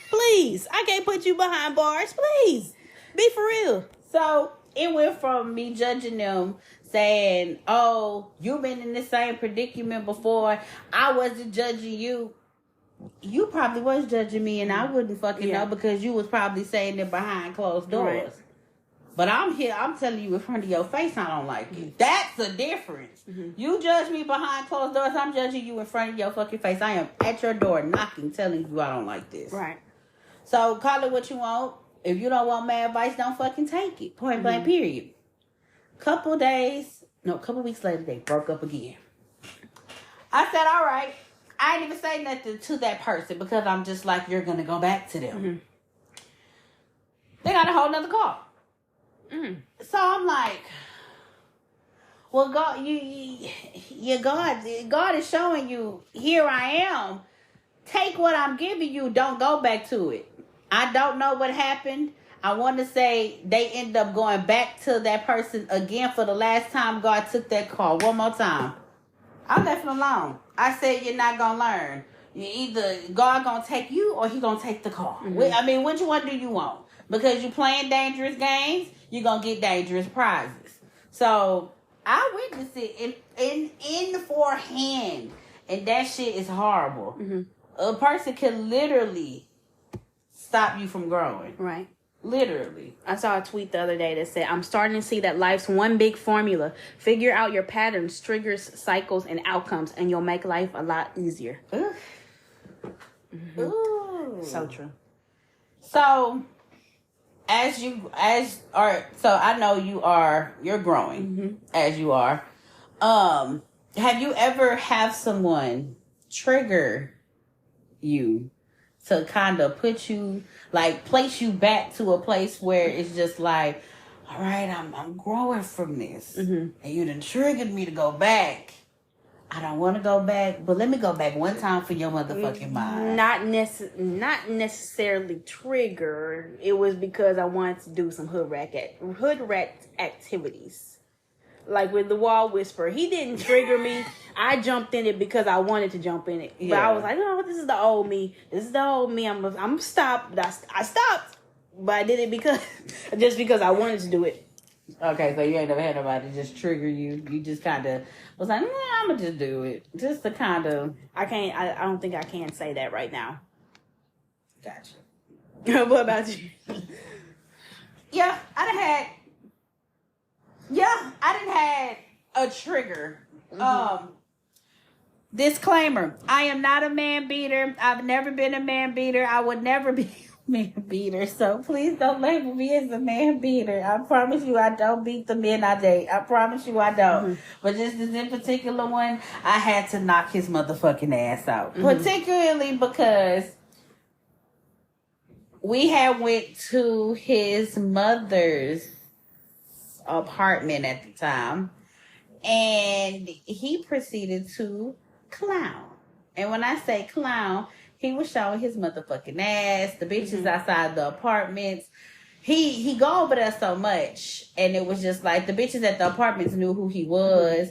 Please. I can't put you behind bars. Please. Be for real. So it went from me judging them, saying, oh, you've been in the same predicament before. I wasn't judging you. You probably was judging me, and I wouldn't fucking know because you was probably saying it behind closed doors. Right. But I'm here, I'm telling you in front of your face I don't like you. That's the difference. Mm-hmm. You judge me behind closed doors, I'm judging you in front of your fucking face. I am at your door knocking, telling you I don't like this. Right. So call it what you want. If you don't want my advice, don't fucking take it. Point blank, period. Couple weeks later, they broke up again. I said, all right. I didn't even say nothing to that person because I'm just like, you're going to go back to them. Mm-hmm. They got a whole nother call. Mm. So I'm like, well, God, God is showing you, here I am. Take what I'm giving you. Don't go back to it. I don't know what happened. I want to say they end up going back to that person again for the last time God took that call. One more time. I left him alone. I said, you're not going to learn. You either God going to take you or he going to take the call. Mm-hmm. I mean, which one do you want? Because you playing dangerous games, you're going to get dangerous prizes. So I witnessed it in forehand. And that shit is horrible. Mm-hmm. A person can literally stop you from growing. Right. Literally. I saw a tweet the other day that said, I'm starting to see that life's one big formula. Figure out your patterns, triggers, cycles, and outcomes, and you'll make life a lot easier. Ooh. Mm-hmm. Ooh. So true. So, so I know you're growing as you are. Have you ever have someone trigger you to kind of put you, like, place you back to a place where it's just like, all right, I'm growing from this. Mm-hmm. And you done triggered me to go back. I don't want to go back, but let me go back one time for your motherfucking mind. Not necessarily trigger. It was because I wanted to do some hood rat activities. Like with the Wall Whisperer, he didn't trigger me. I jumped in it because I wanted to jump in it. Yeah. But I was like, no, this is the old me. I'm stopped. I stopped, but I did it because I wanted to do it. Okay, so you ain't never had nobody just trigger you. You just kind of was like, I'm gonna just do it, just to kind of. I don't think I can say that right now. Gotcha. What about you? Yeah, I done had a trigger. Mm-hmm. Disclaimer: I am not a man beater. I've never been a man beater. I would never be man beater. So please don't label me as a man beater. I promise you I don't beat the men I date. I promise you I don't. Mm-hmm. But just this in particular one, I had to knock his motherfucking ass out. Mm-hmm. Particularly because we had went to his mother's apartment at the time, and he proceeded to clown. And when I say clown, he was showing his motherfucking ass, the bitches outside the apartments. He go over there so much, and it was just like the bitches at the apartments knew who he was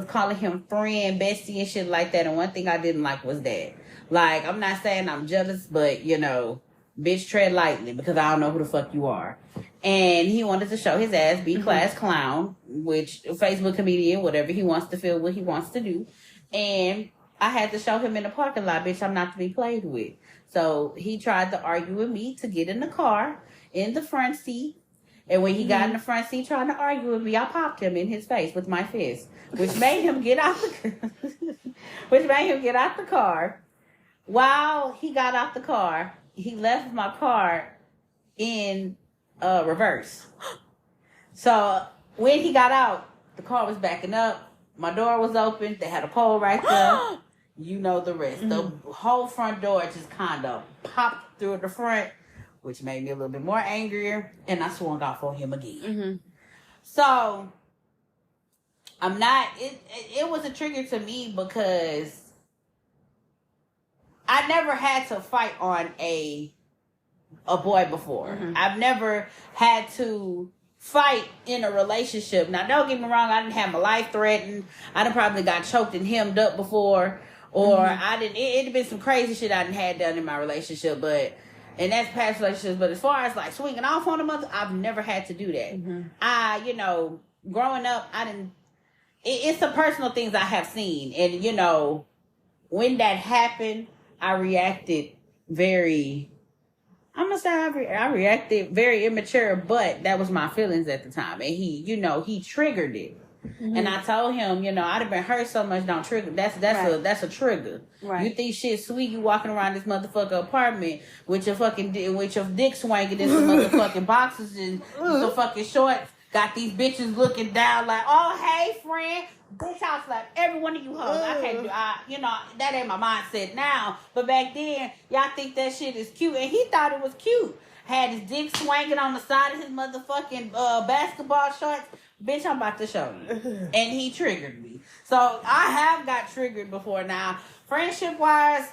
calling him friend, bestie, and shit like that. And one thing I didn't like was that. Like, I'm not saying I'm jealous, but you know, bitch, tread lightly because I don't know who the fuck you are. And he wanted to show his ass, B-class clown, which Facebook comedian, whatever he wants to feel, what he wants to do. And I had to show him in the parking lot, bitch, I'm not to be played with. So he tried to argue with me to get in the car, in the front seat. And when he got in the front seat trying to argue with me, I popped him in his face with my fist, which made him get out the car. While he got out the car, he left my car in reverse. So when he got out, the car was backing up. My door was open. They had a pole right there. You know the rest. The whole front door just kind of popped through the front, which made me a little bit more angrier. And I swung off on him again. So I'm not. It was a trigger to me because I never had to fight on a boy before. I've never had to fight in a relationship. Now, don't get me wrong, I didn't have my life threatened. I done probably got choked and hemmed up before. Or I didn't, it'd been some crazy shit I done had done in my relationship, and that's past relationships. But as far as like swinging off on a mother, I've never had to do that. You know, growing up, it's the personal things I have seen. And, you know, when that happened, I reacted very, I'm going to say I reacted very immature, but that was my feelings at the time. And he, you know, he triggered it. And I told him, you know, I'd have been hurt so much, don't trigger. That's a trigger. Right. You think shit sweet, you walking around this motherfucking apartment with your dick swinging in some motherfucking boxes and some fucking shorts. Got these bitches looking down like, oh, hey, friend. Bitch, I'll slap every one of you hoes. I can't do, you know, that ain't my mindset now. But back then, y'all think that shit is cute. And he thought it was cute. Had his dick swinging on the side of his motherfucking basketball shorts. Bitch, I'm about to show you. And he triggered me. So I have got triggered before now. Friendship-wise,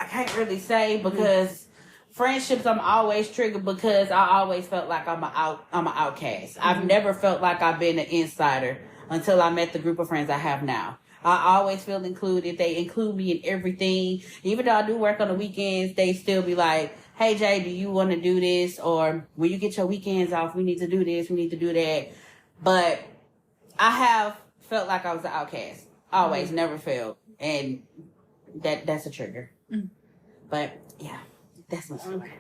I can't really say because friendships I'm always triggered because I always felt like I'm an outcast. I've never felt like I've been an insider until I met the group of friends I have now. I always feel included. They include me in everything. Even though I do work on the weekends, they still be like, hey, Jay, do you want to do this? Or when you get your weekends off, we need to do this, we need to do that. But I have felt like I was an outcast. Always, never failed. And that's a trigger. But, yeah, that's my story.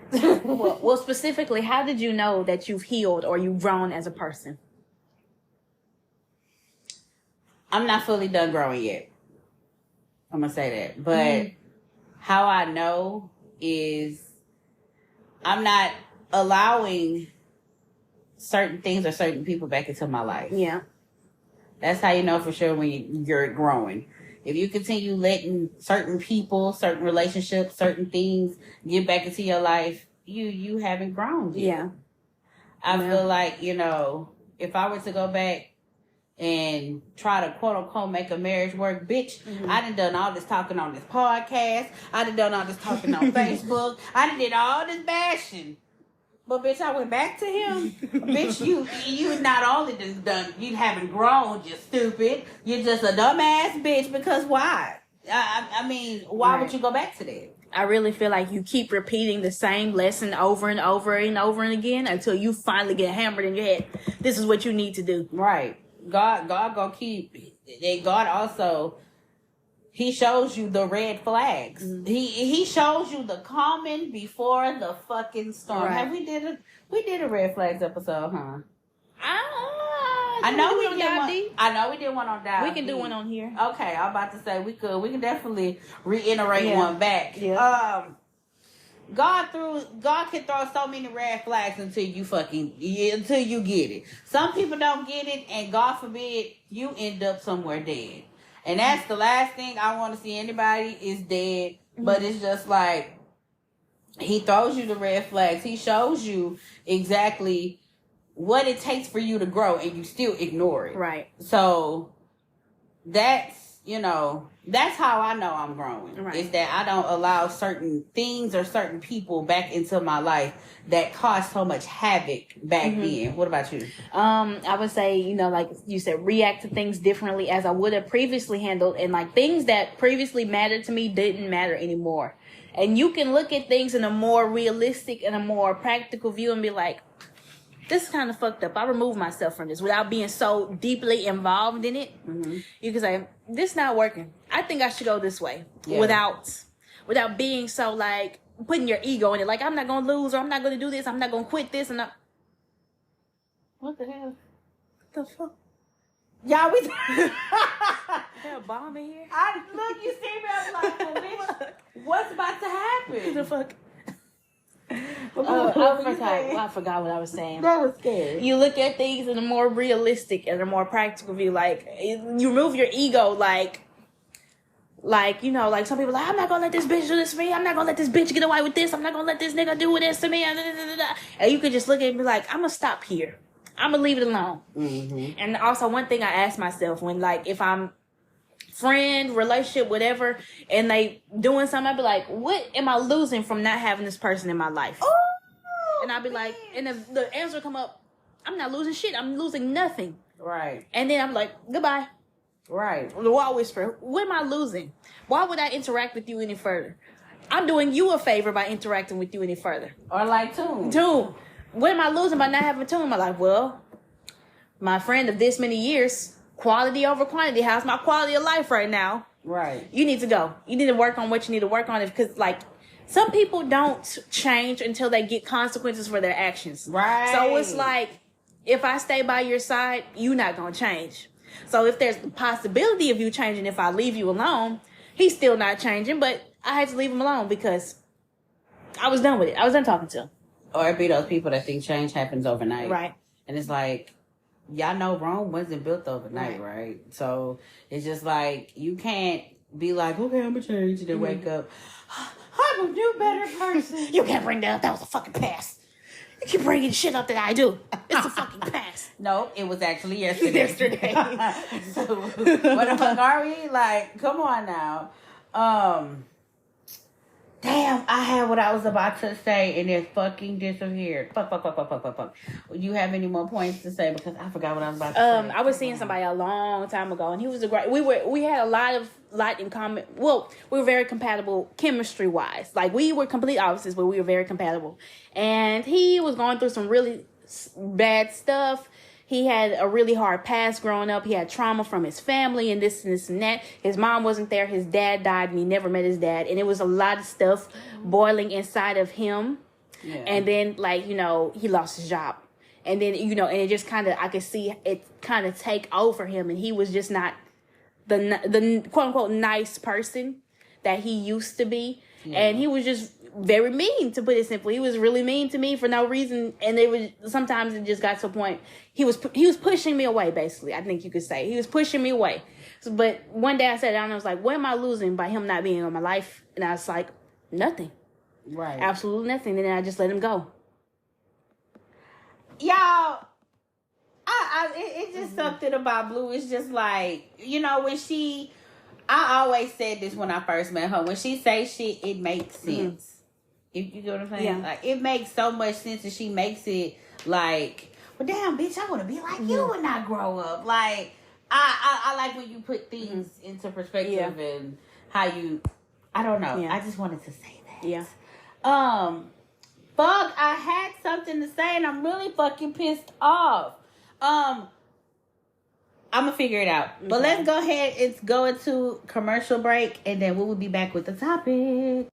well, specifically, how did you know that you've healed or you've grown as a person? I'm not fully done growing yet. I'm going to say that. But how I know is I'm not allowing certain things or certain people back into my life. Yeah. That's how you know for sure when you're growing. If you continue letting certain people, certain relationships, certain things get back into your life, you haven't grown yet. Yeah. I feel like, you know, if I were to go back and try to quote unquote make a marriage work, bitch, I done all this talking on this podcast. I done all this talking on Facebook. I did all this bashing. But bitch, I went back to him. Bitch, you not only done, you haven't grown, you stupid. You're just a dumbass bitch because why? I mean, why would you go back to that? I really feel like you keep repeating the same lesson over and over and over and again until you finally get hammered in your head. This is what you need to do. Right. God gonna keep. God also, He shows you the red flags. He shows you the calming before the fucking storm. Right. Have we did a red flags episode, huh? I know we did one. I know we did one on Dive We can do Deep. one on here. Okay, I'm about to say we can definitely reiterate one back. Yeah. God can throw so many red flags until you get it. Some people don't get it, and God forbid you end up somewhere dead. And that's the last thing I want to see anybody is dead. But it's just like he throws you the red flags. He shows you exactly what it takes for you to grow, and you still ignore it. Right. So that's that's how I know I'm growing. Right. Is that I don't allow certain things or certain people back into my life that caused so much havoc back then. What about you? I would say, like you said, react to things differently as I would have previously handled, and like things that previously mattered to me didn't matter anymore. And you can look at things in a more realistic and a more practical view and be like, this is kind of fucked up. I remove myself from this without being so deeply involved in it. You can say, this not working. I think I should go this way without being so like putting your ego in it. Like, I'm not going to lose, or I'm not going to do this. I'm not going to quit this. What the hell? What the fuck? Y'all, we... Is there a bomb in here? Look, you see me, I'm like, well, bitch, what's about to happen? What the fuck? I forgot what I was saying. That was scary. You look at things in a more realistic and a more practical view. Like, you remove your ego, like some people are like, I'm not gonna let this bitch do this to me. I'm not gonna let this bitch get away with this. I'm not gonna let this nigga do this to me. And you could just look at it and be like, I'm gonna stop here. I'm gonna leave it alone. And also, one thing I ask myself when, like, if I'm friend, relationship, whatever, and they doing something, I'd be like, what am I losing from not having this person in my life? And I'd be like, and if the answer come up, I'm not losing shit. I'm losing nothing. Right. And then I'm like, goodbye. Right. The wall whisper, what am I losing? Why would I interact with you any further? I'm doing you a favor by interacting with you any further. Or like Tune. What am I losing by not having Tune? I'm like, well, my friend of this many years, quality over quantity. How's my quality of life right now? Right. You need to go. You need to work on what you need to work on. Because, like, some people don't change until they get consequences for their actions. Right. So it's like, if I stay by your side, you're not going to change. So if there's the possibility of you changing, if I leave you alone, he's still not changing. But I had to leave him alone because I was done with it. I was done talking to him. Or it be those people that think change happens overnight. Right. And it's like, y'all know Rome wasn't built overnight, right? So it's just like, you can't be like, okay, I'm gonna change, and then wake up, I'm a new better person. You can't bring that was a fucking past. You keep bringing shit up that I do. It's a fucking past. No, it was actually yesterday. So, what the fuck are we? Like, come on now. Damn, I had what I was about to say and it fucking disappeared. Fuck. You have any more points to say? Because I forgot what I was about to say. I was seeing somebody a long time ago, and he was a great. We had a lot in common. Well, we were very compatible chemistry wise. Like, we were complete opposites, but we were very compatible. And he was going through some really bad stuff. He had a really hard past growing up. He had trauma from his family and this and that. His mom wasn't there. His dad died and he never met his dad. And it was a lot of stuff boiling inside of him. Yeah. And then, like, he lost his job. And then, and it just kind of, I could see it kind of take over him. And he was just not the quote unquote nice person that he used to be. Yeah. And he was just very mean, to put it simply. He was really mean to me for no reason, and sometimes it just got to a point he was pushing me away. Basically, I think you could say he was pushing me away. But one day I sat down and I was like, "What am I losing by him not being in my life?" And I was like, "Nothing, right? Absolutely nothing." And then I just let him go. Y'all, it's just something about Blue. It's just like, when she. I always said this when I first met her. When she say shit, it makes sense. If you get what I'm saying? Yeah. Like, it makes so much sense, and she makes it like, well, damn, bitch, I want to be like you when I grow up. Like, I like when you put things into perspective and how you, I don't know. Yeah. I just wanted to say that. Yeah. Fuck, I had something to say, and I'm really fucking pissed off. I'm going to figure it out. Okay. But let's go ahead and go into commercial break, and then we will be back with the topic.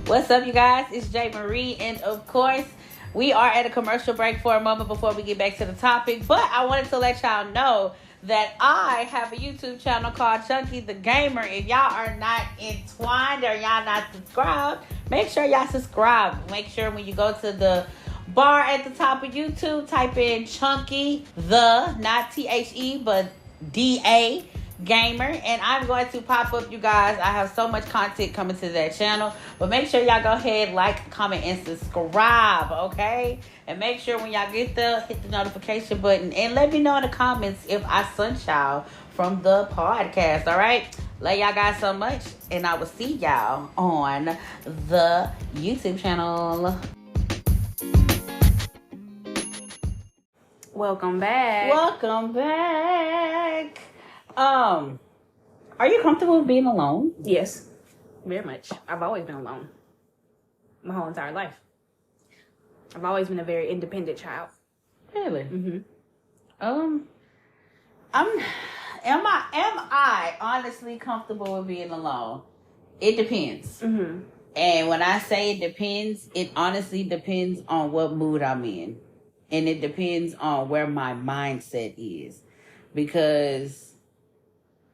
What's up, you guys? It's JayMariee, and of course, we are at a commercial break for a moment before we get back to the topic. But I wanted to let y'all know that I have a YouTube channel called Chunky the Gamer. If y'all are not entwined or y'all not subscribed, make sure y'all subscribe. Make sure when you go to the bar at the top of YouTube, type in Chunky the, not THE, but DA Gamer, and I'm going to pop up, you guys. I have so much content coming to that channel, but make sure y'all go ahead, like, comment, and subscribe, okay? And make sure when y'all get there, hit the notification button, and let me know in the comments if I sunshine from the podcast, all right? Love y'all guys so much, and I will see y'all on the YouTube channel. Welcome back. Welcome back. Are you comfortable with being alone? Yes, very much. I've always been alone. My whole entire life. I've always been a very independent child. Really? Mm-hmm. Am I honestly comfortable with being alone? It depends. Mm-hmm. And when I say it depends, it honestly depends on what mood I'm in. And it depends on where my mindset is. Because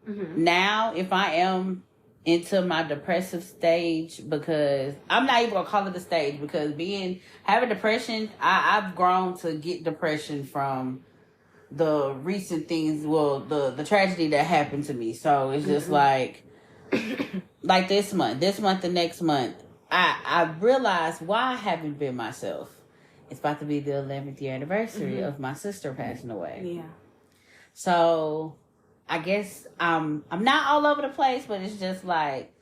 now, if I am into my depressive stage, because I'm not even gonna call it a stage, because having depression, I've grown to get depression from the recent things, well, the tragedy that happened to me. So it's just like this month, the next month, I realized why I haven't been myself. It's about to be the 11th year anniversary of my sister passing away. Yeah. So I guess I'm not all over the place, but it's just like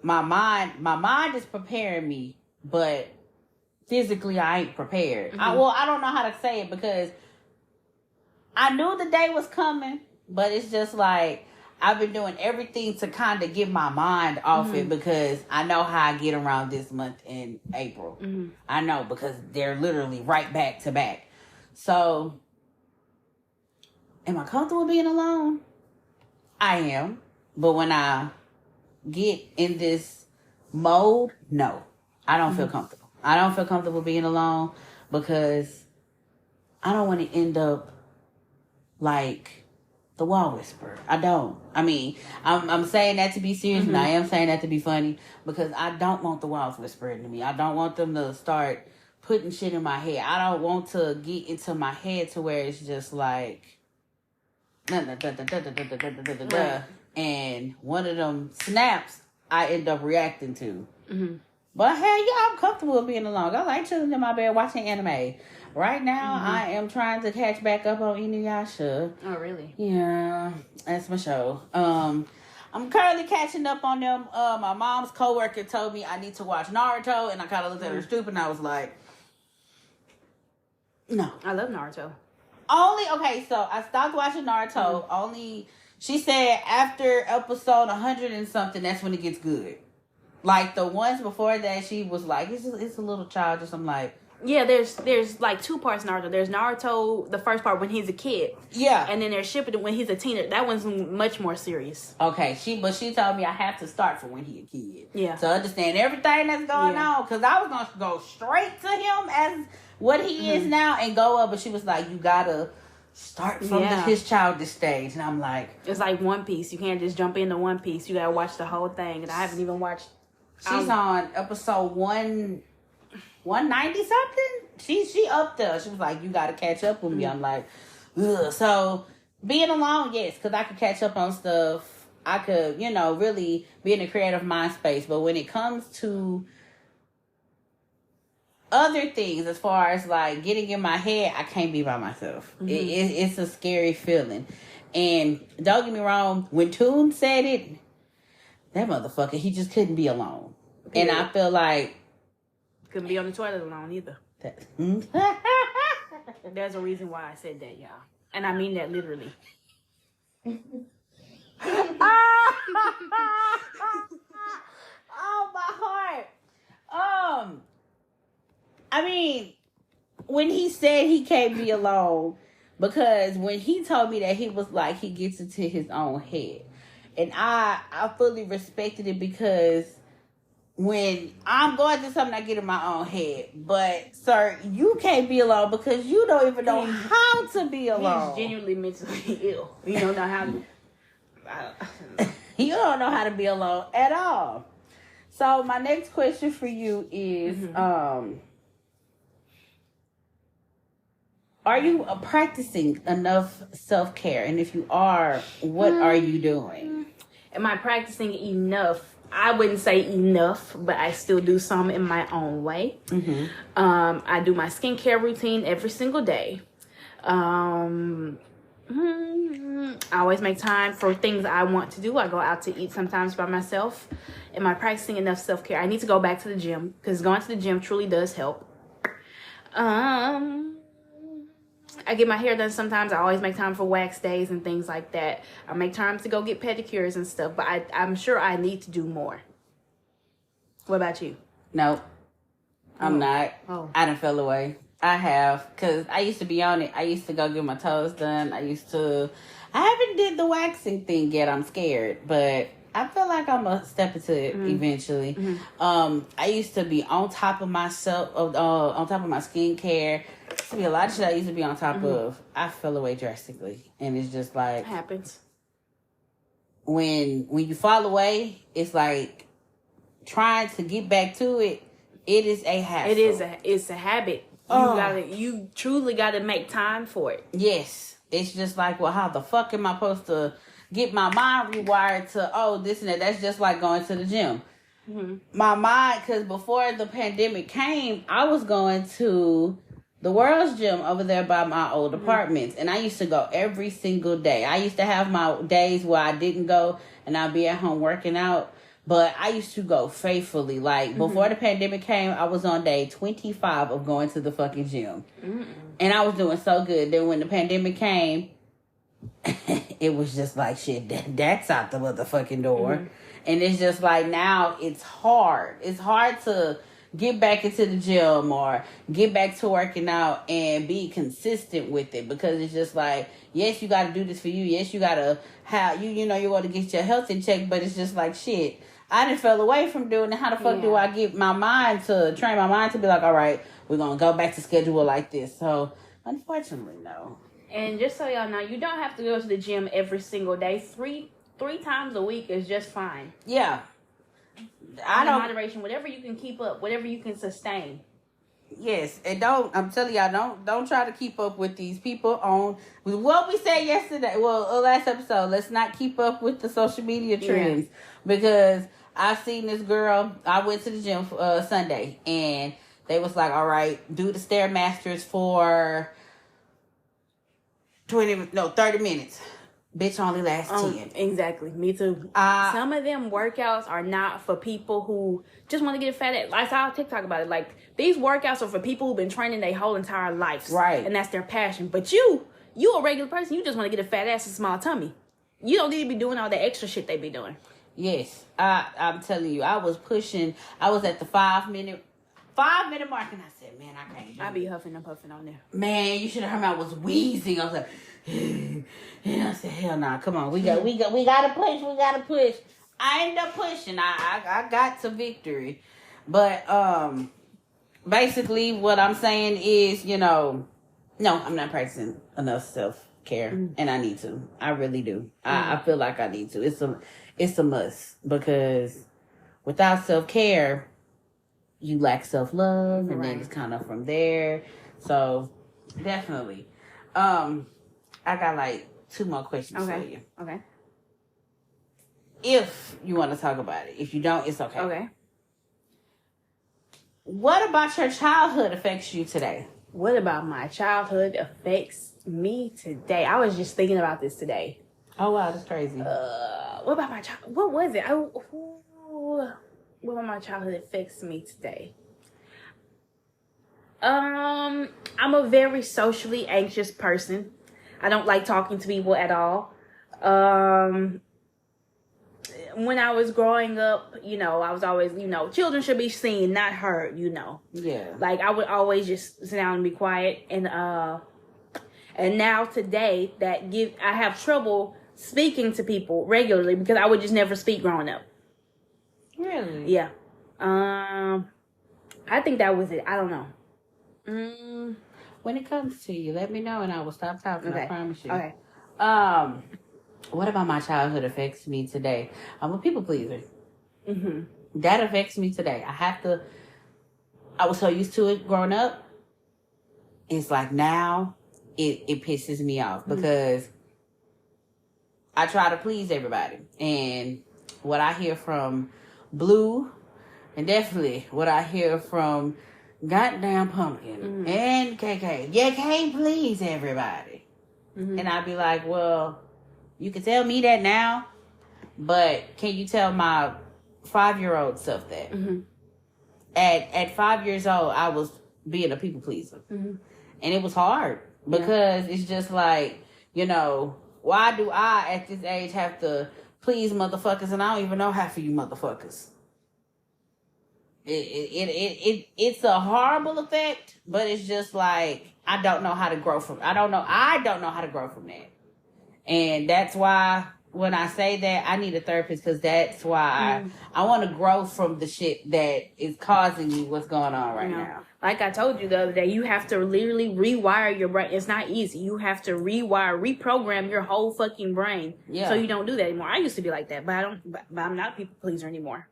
my mind is preparing me, but physically I ain't prepared. I don't know how to say it, because I knew the day was coming, but it's just like I've been doing everything to kind of get my mind off it, because I know how I get around this month in April. I know, because they're literally right back to back. So am I comfortable being alone? I am. But when I get in this mode, no. I don't feel comfortable. I don't feel comfortable being alone, because I don't want to end up like the wall whisperer. I don't. I mean, I'm saying that to be serious, and I am saying that to be funny, because I don't want the walls whispering to me. I don't want them to start putting shit in my head. I don't want to get into my head to where it's just like, and one of them snaps I end up reacting to. But hell yeah, I'm comfortable with being alone. I like chilling in my bed watching anime. Right now, I am trying to catch back up on Inuyasha. Oh, really? Yeah, that's my show. I'm currently catching up on them. My mom's coworker told me I need to watch Naruto, and I kind of looked at her stupid, and I was like, no. I love Naruto. Okay, so I stopped watching Naruto. She said after episode 100 and something, that's when it gets good. Like the ones before that, she was like, it's a little childish. I'm like, yeah, there's like two parts Naruto. There's Naruto, the first part when he's a kid. Yeah. And then there's Shippuden when he's a teenager. That one's much more serious. Okay, she told me I have to start from when he's a kid. Yeah. To understand everything that's going on. Because I was going to go straight to him as what he is now and go up. But she was like, you got to start from his childish stage. And I'm like, it's like One Piece. You can't just jump into One Piece. You got to watch the whole thing. And I haven't even watched. She's on episode 190 something. She up there. She was like, you got to catch up with me. I'm like, ugh. So being alone, yes, because I could catch up on stuff. I could, really be in a creative mind space. But when it comes to other things, as far as like getting in my head, I can't be by myself. It's a scary feeling. And don't get me wrong, when Toon said it, that motherfucker, he just couldn't be alone. Yeah. And I feel like couldn't be on the toilet alone either. There's a reason why I said that, y'all. And I mean that literally. Oh, my heart. I mean, when he said he can't be alone, because when he told me that, he was like, he gets into his own head. And I fully respected it, because when I'm going through something, I get in my own head. But, sir, you can't be alone because you don't even know how to be alone. He's genuinely mentally ill. You don't know how to... You don't know how to be alone at all. So, my next question for you is, are you practicing enough self-care? And if you are, what are you doing? Am I practicing enough? I wouldn't say enough, but I still do some in my own way. I do my skincare routine every single day. I always make time for things I want to do. I go out to eat sometimes by myself. Am I practicing enough self-care? I need to go back to the gym because going to the gym truly does help. I get my hair done sometimes. I always make time for wax days and things like that. I make time to go get pedicures and stuff, but I'm sure I need to do more. What about you? Nope. I'm not. Oh. I done fell away. I have, because I used to be on it. I used to go get my toes done. I haven't did the waxing thing yet. I'm scared, but I feel like I'm going to step into it eventually. I used to be on top of myself, on top of my skincare. Used to be a lot of shit I used to be on top of. I fell away drastically. And it's just like... It happens. When you fall away, it's like trying to get back to it. It is a hassle. It's a habit. You truly gotta make time for it. Yes. It's just like, well, how the fuck am I supposed to get my mind rewired to, this and that? That's just like going to the gym. My mind, because before the pandemic came, I was going to the World's Gym over there by my old apartments. And I used to go every single day. I used to have my days where I didn't go and I'd be at home working out. But I used to go faithfully. Like, before the pandemic came, I was on day 25 of going to the fucking gym. And I was doing so good. Then when the pandemic came, it was just like, shit, that's out the motherfucking door. And it's just like, now it's hard. It's hard to get back into the gym or get back to working out and be consistent with it, because it's just like, yes, you got to do this for you. Yes, you got to have, you want to get your health in check, but it's just like, shit, I done fell away from doing it. How the fuck do I get my mind to train my mind to be like, all right, we're going to go back to schedule like this. So unfortunately, no. And just so y'all know, you don't have to go to the gym every single day. Three times a week is just fine. Yeah. In moderation, whatever you can keep up, whatever you can sustain. Yes, and I'm telling y'all, don't try to keep up with these people on what we said yesterday. Well, last episode, let's not keep up with the social media trends, because I seen this girl. I went to the gym Sunday, and they was like, all right, do the Stairmasters for 30 minutes. Bitch only lasts 10. Exactly. Me too. Some of them workouts are not for people who just want to get a fat ass. I saw TikTok about it. Like, these workouts are for people who've been training their whole entire lives. Right. And that's their passion. But you a regular person. You just want to get a fat ass and small tummy. You don't need to be doing all the extra shit they be doing. Yes. I'm telling you, I was at the 5 minute mark, and I said, man, I can't do it. I be huffing and puffing on there. Man, you should have heard me. I was wheezing. I was like, and I said, hell nah, come on. We gotta push. I ended up pushing. I got to victory. But basically what I'm saying is, no, I'm not practicing enough self-care. And I need to. I really do. I feel like I need to. It's a must, because without self-care, you lack self-love, and then it's kind of from there. So definitely. I got like 2 more questions for you. Okay. If you want to talk about it. If you don't, it's okay. Okay. What about your childhood affects you today? What about my childhood affects me today? I was just thinking about this today. Oh, wow, that's crazy. What about my child? What was it? What about my childhood affects me today? I'm a very socially anxious person. I don't like talking to people at all. When I was growing up, I was always, children should be seen, not heard, Yeah. Like, I would always just sit down and be quiet. And now today, I have trouble speaking to people regularly, because I would just never speak growing up. Really? Yeah. I think that was it. I don't know. When it comes to you, let me know and I will stop talking. Okay. I promise you. Okay. What about my childhood affects me today? I'm a people pleaser. Mm-hmm. That affects me today. I was so used to it growing up. It's like now it pisses me off because I try to please everybody. And what I hear from Blue, and definitely what I hear from goddamn Pumpkin and KK, you can't please everybody. Mm-hmm. And I'd be like, well, you can tell me that now, but can you tell my 5-year-old self that? Mm-hmm. At 5 years old, I was being a people pleaser. Mm-hmm. And it was hard because it's just like, why do I at this age have to please motherfuckers and I don't even know half of you motherfuckers? It's a horrible effect, but it's just like I don't know how to grow from how to grow from that. And that's why when I say that, I need a therapist because that's why I want to grow from the shit that is causing me what's going on right now. Like I told you the other day, you have to literally rewire your brain. It's not easy. You have to reprogram your whole fucking brain so you don't do that anymore. I used to be like that, but I'm not a people pleaser anymore.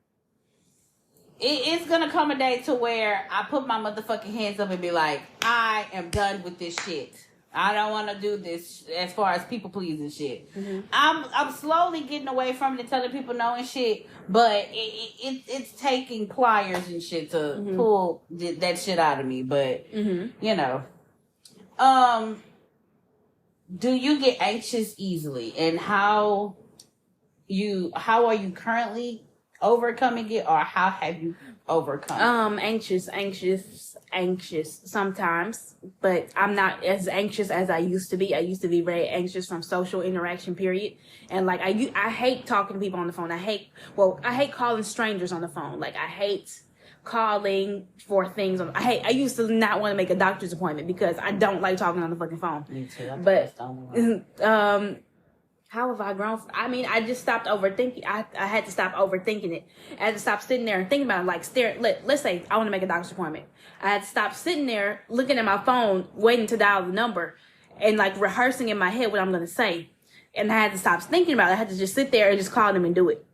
It's gonna come a day to where I put my motherfucking hands up and be like, I am done with this shit. I don't want to do this as far as people pleasing shit. Mm-hmm. I'm slowly getting away from it and telling people no and shit, but it's taking pliers and shit to pull that shit out of me. But do you get anxious easily, and how are you currently overcoming it, or how have you overcome it? Anxious sometimes, but I'm not as anxious as I used to be. I used to be very anxious from social interaction, period. And like I hate talking to people on the phone. I hate calling strangers on the phone. Like I hate calling for things. I used to not want to make a doctor's appointment because I don't like talking on the fucking phone. Me too. But how have I grown? I just stopped overthinking. I had to stop overthinking it. I had to stop sitting there and thinking about it. Like, let's say I want to make a doctor's appointment. I had to stop sitting there looking at my phone, waiting to dial the number, and like rehearsing in my head what I'm going to say. And I had to stop thinking about it. I had to just sit there and just call them and do it.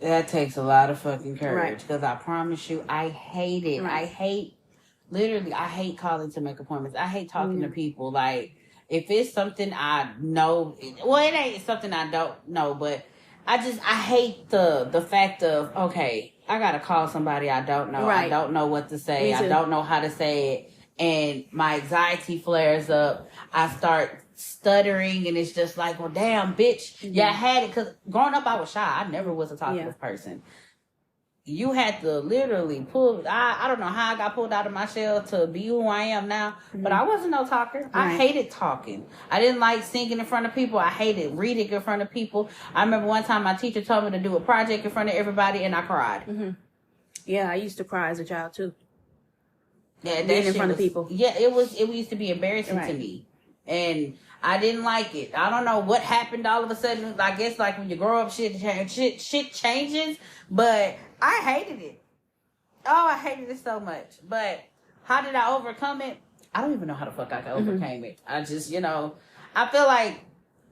That takes a lot of fucking courage because I promise you, I hate it. Right. I hate calling to make appointments. I hate talking to people. Like, if it's something I know, well, it ain't something I don't know, but I hate the fact of, okay, I gotta call somebody I don't know. Right. I don't know what to say. I don't know how to say it. And my anxiety flares up. I start stuttering and it's just like, well, damn, bitch. Yeah, I had it because growing up I was shy. I never was a talkative person. You had to literally pull. I don't know how I got pulled out of my shell to be who I am now, but I wasn't no talker. Right. I hated talking. I didn't like singing in front of people. I hated reading in front of people. I remember one time my teacher told me to do a project in front of everybody, and I cried. Mm-hmm. Yeah, I used to cry as a child too. Yeah, being in front of people. Yeah, it used to be embarrassing to me, and I didn't like it. I don't know what happened all of a sudden. I guess like when you grow up, shit changes, but I hated it. Oh, I hated it so much. But how did I overcome it? I don't even know how the fuck I overcame it. I just, I feel like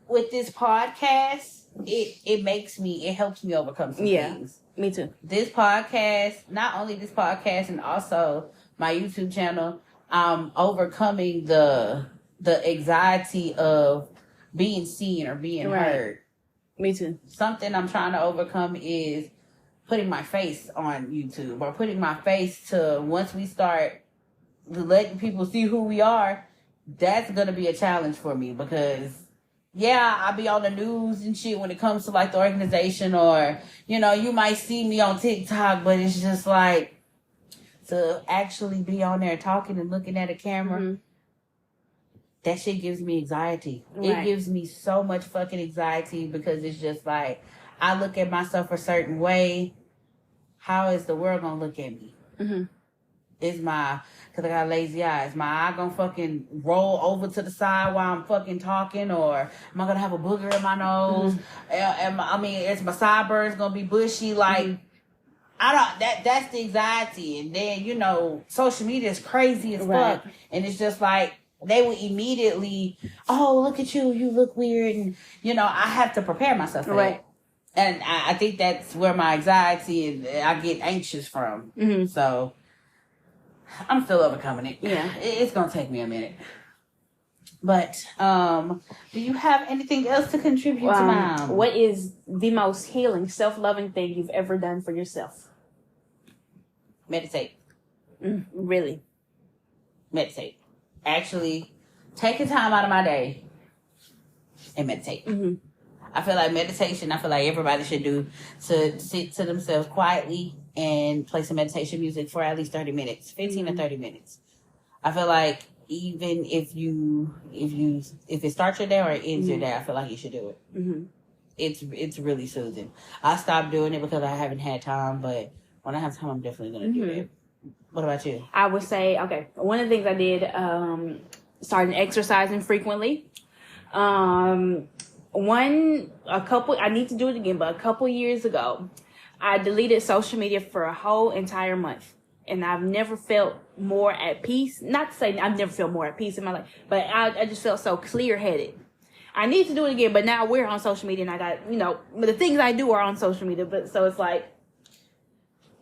with this podcast, it helps me overcome some things. Me too. This podcast, not only this podcast and also my YouTube channel, I'm overcoming the anxiety of being seen or being heard. Me too. Something I'm trying to overcome is putting my face on YouTube, or putting my face to, once we start letting people see who we are, that's going to be a challenge for me because, I'll be on the news and shit when it comes to like the organization, or, you might see me on TikTok, but it's just like to actually be on there talking and looking at a camera. That shit gives me anxiety. Right. It gives me so much fucking anxiety because it's just like, I look at myself a certain way. How is the world gonna look at me? Mm-hmm. Because I got lazy eyes, my eye gonna fucking roll over to the side while I'm fucking talking, or am I gonna have a booger in my nose? Is my sideburns gonna be bushy? Like, That's the anxiety. And then, you know, social media is crazy as Right. fuck. And it's just like, they will immediately, oh, look at you. You look weird. And, you know, I have to prepare myself for Right. that. And I think that's where my anxiety and I get anxious from. Mm-hmm. So I'm still overcoming it. Yeah. It's going to take me a minute. But do you have anything else to contribute to mine? What is the most healing, self-loving thing you've ever done for yourself? Meditate. Really? Meditate. Actually, taking time out of my day and meditate. Mm-hmm. I feel like meditation, I feel like everybody should do, to sit to themselves quietly and play some meditation music for at least 30 minutes, 15 to 30 minutes. I feel like even if it starts your day or it ends your day, I feel like you should do it. Mm-hmm. It's really soothing. I stopped doing it because I haven't had time, but when I have time, I'm definitely going to do it. What about you? I would say, okay, one of the things I did, started exercising frequently. I need to do it again, but a couple years ago, I deleted social media for a whole entire month. And I've never felt more at peace. Not to say I've never felt more at peace in my life, but I just felt so clear-headed. I need to do it again, but now we're on social media and I got, you know, the things I do are on social media, but so it's like,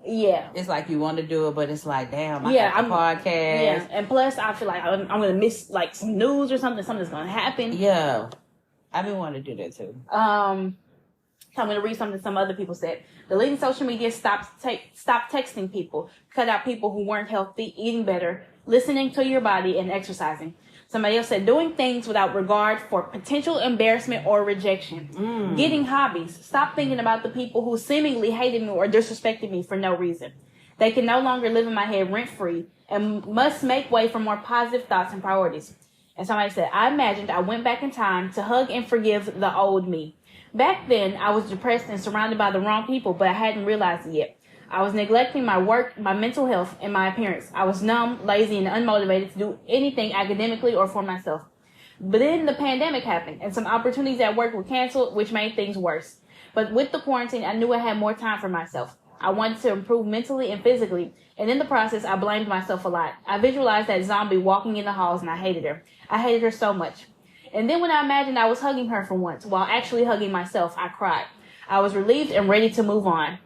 yeah. It's like you want to do it, but it's like, damn, I got the podcast. Yeah, and plus I feel like I'm going to miss like some news or something. Something's going to happen. Yeah. I've been wanting to do that too. I'm going to read something some other people said. Deleting social media, stop texting people, cut out people who weren't healthy, eating better, listening to your body, and exercising. Somebody else said, doing things without regard for potential embarrassment or rejection. Getting hobbies. Stop thinking about the people who seemingly hated me or disrespected me for no reason. They can no longer live in my head rent-free and must make way for more positive thoughts and priorities. And somebody said, I imagined I went back in time to hug and forgive the old me. Back then, I was depressed and surrounded by the wrong people, but I hadn't realized it yet. I was neglecting my work, my mental health, and my appearance. I was numb, lazy, and unmotivated to do anything academically or for myself. But then the pandemic happened, and some opportunities at work were canceled, which made things worse. But with the quarantine, I knew I had more time for myself. I wanted to improve mentally and physically, and in the process, I blamed myself a lot. I visualized that zombie walking in the halls, and I hated her. I hated her so much. And then when I imagined I was hugging her for once, while actually hugging myself, I cried. I was relieved and ready to move on.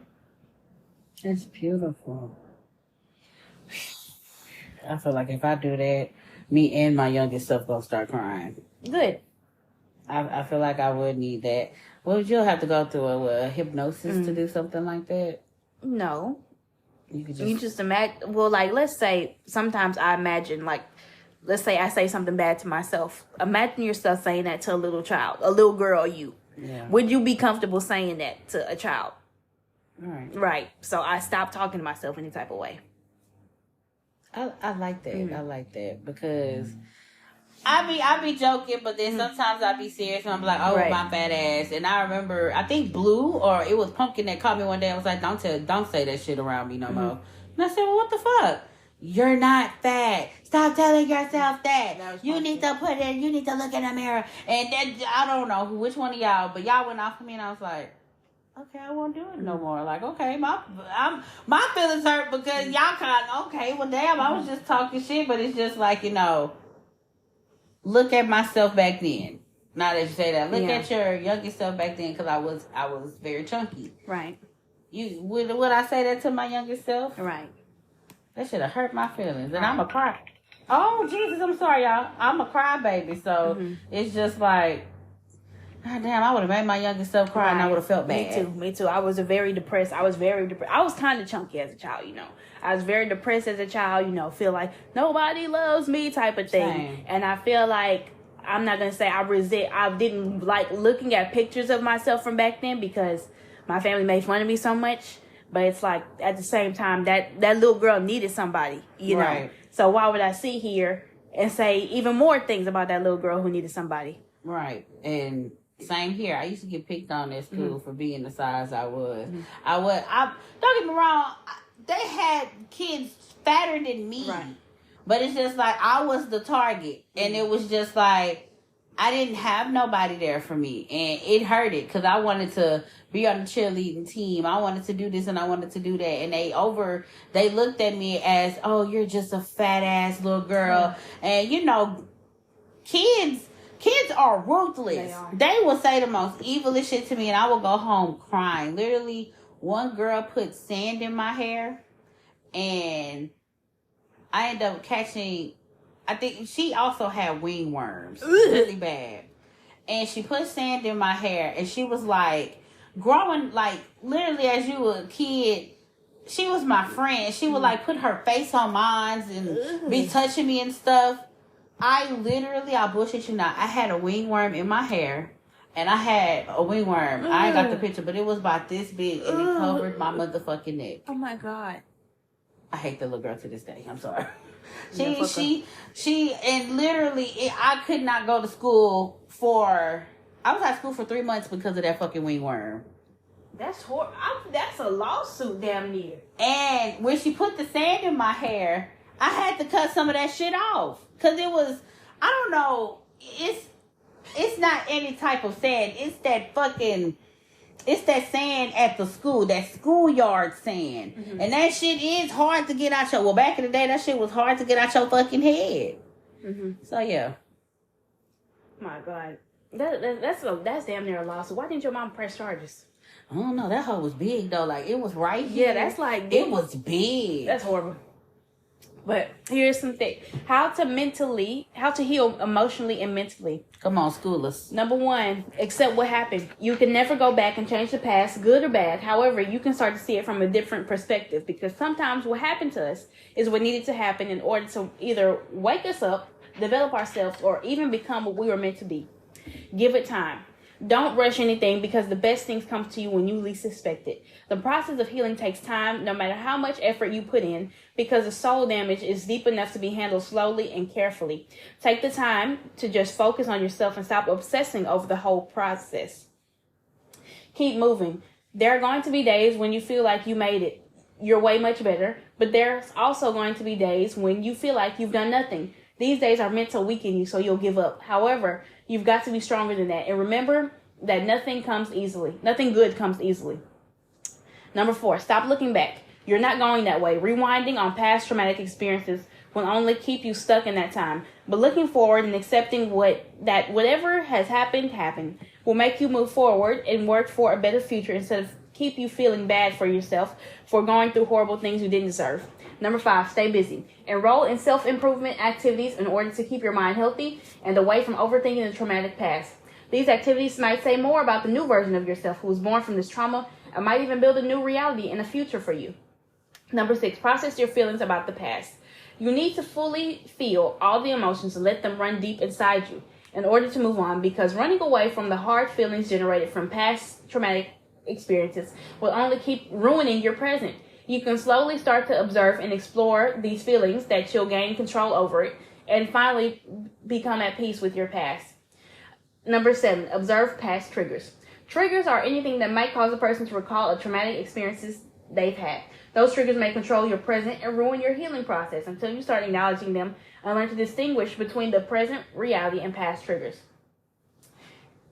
It's beautiful. I feel like if I do that, me and my youngest self gonna start crying. Good. I feel like I would need that. Well, you'll have to go through a hypnosis to do something like that. No. You just imagine. Well, like, let's say sometimes I imagine, like, let's say I say something bad to myself. Imagine yourself saying that to a little child, a little girl, you. Yeah. Would you be comfortable saying that to a child? Right. Right. So I stopped talking to myself any type of way. I like that. I like that because I be joking, but then sometimes I be serious and I'm like, oh, my fat ass. And I remember, I think Blue or it was Pumpkin that called me one day and was like, don't say that shit around me no more. And I said, well, what the fuck? You're not fat. Stop telling yourself that. You need to you need to look in the mirror. And then, I don't know which one of y'all, but y'all went off of me and I was like, okay, I won't do it no more. Like, okay, my feelings hurt because y'all kind of, okay, well, damn, I was just talking shit, but it's just like, you know, look at myself back then. Now that you say that, look at your youngest self back then because I was very chunky. Right. Would I say that to my youngest self? Right. That should have hurt my feelings. And I'm a cry. Oh, Jesus, I'm sorry, y'all. I'm a crybaby. So it's just like, God damn, I would have made my youngest self cry and I would have felt bad. Me too. I was very depressed. I was kind of chunky as a child, you know. I was very depressed as a child, you know, feel like nobody loves me type of thing. Same. And I feel like, I'm not going to say I didn't like looking at pictures of myself from back then because my family made fun of me so much. But it's like, at the same time, that little girl needed somebody, you know. So why would I sit here and say even more things about that little girl who needed somebody? Right. And same here. I used to get picked on at school for being the size I was. Don't get me wrong, they had kids fatter than me. Right. But it's just like, I was the target. And it was just like, I didn't have nobody there for me, and it hurted because I wanted to be on the cheerleading team. I wanted to do this and I wanted to do that, and they looked at me as, oh, you're just a fat ass little girl, and you know, kids are ruthless. They will say the most evilest shit to me, and I will go home crying. Literally, one girl put sand in my hair, and I ended up catching. I think she also had wingworms, really bad. And she put sand in my hair, and she was like, growing, like, literally as you were a kid, she was my friend. She would, like, put her face on mine and be touching me and stuff. I bullshit you not, I had a wingworm in my hair, and I had a wingworm. I ain't got the picture, but it was about this big, and it covered my motherfucking neck. Oh, my God. I hate the little girl to this day. I'm sorry. She, and literally, I could not go to school I was out of school for 3 months because of that fucking wingworm. That's horrible. That's a lawsuit damn near. And when she put the sand in my hair, I had to cut some of that shit off. Because it was, I don't know, it's not any type of sand. It's that sand at the school, that schoolyard sand. Mm-hmm. And that shit is hard to get out well, back in the day, that shit was hard to get out your fucking head. Mm-hmm. So, yeah. My God. That's damn near a lawsuit. Why didn't your mom press charges? I don't know. That hoe was big, though. Like, it was right here. Yeah, that's like... It was big. That's horrible. But here's some things. How to heal emotionally and mentally. Come on, school us. Number 1, accept what happened. You can never go back and change the past, good or bad. However, you can start to see it from a different perspective, because sometimes what happened to us is what needed to happen in order to either wake us up, develop ourselves, or even become what we were meant to be. Give it time. Don't rush anything, because the best things come to you when you least expect it. The process of healing takes time, no matter how much effort you put in, because the soul damage is deep enough to be handled slowly and carefully. Take the time to just focus on yourself and stop obsessing over the whole process. Keep moving. There are going to be days when you feel like you made it. You're way much better, but there's also going to be days when you feel like you've done nothing. These days are meant to weaken you so you'll give up. However, you've got to be stronger than that. And remember that nothing good comes easily. Number 4, stop looking back. You're not going that way. Rewinding on past traumatic experiences will only keep you stuck in that time. But looking forward and accepting whatever has happened will make you move forward and work for a better future, instead of keep you feeling bad for yourself for going through horrible things you didn't deserve. Number 5, stay busy. Enroll in self-improvement activities in order to keep your mind healthy and away from overthinking the traumatic past. These activities might say more about the new version of yourself who was born from this trauma, and might even build a new reality and a future for you. Number 6, process your feelings about the past. You need to fully feel all the emotions and let them run deep inside you in order to move on, because running away from the hard feelings generated from past traumatic experiences will only keep ruining your present. You can slowly start to observe and explore these feelings that you'll gain control over it and finally become at peace with your past. Number 7, observe past triggers. Triggers are anything that might cause a person to recall a traumatic experiences they've had. Those triggers may control your present and ruin your healing process until you start acknowledging them and learn to distinguish between the present reality and past triggers.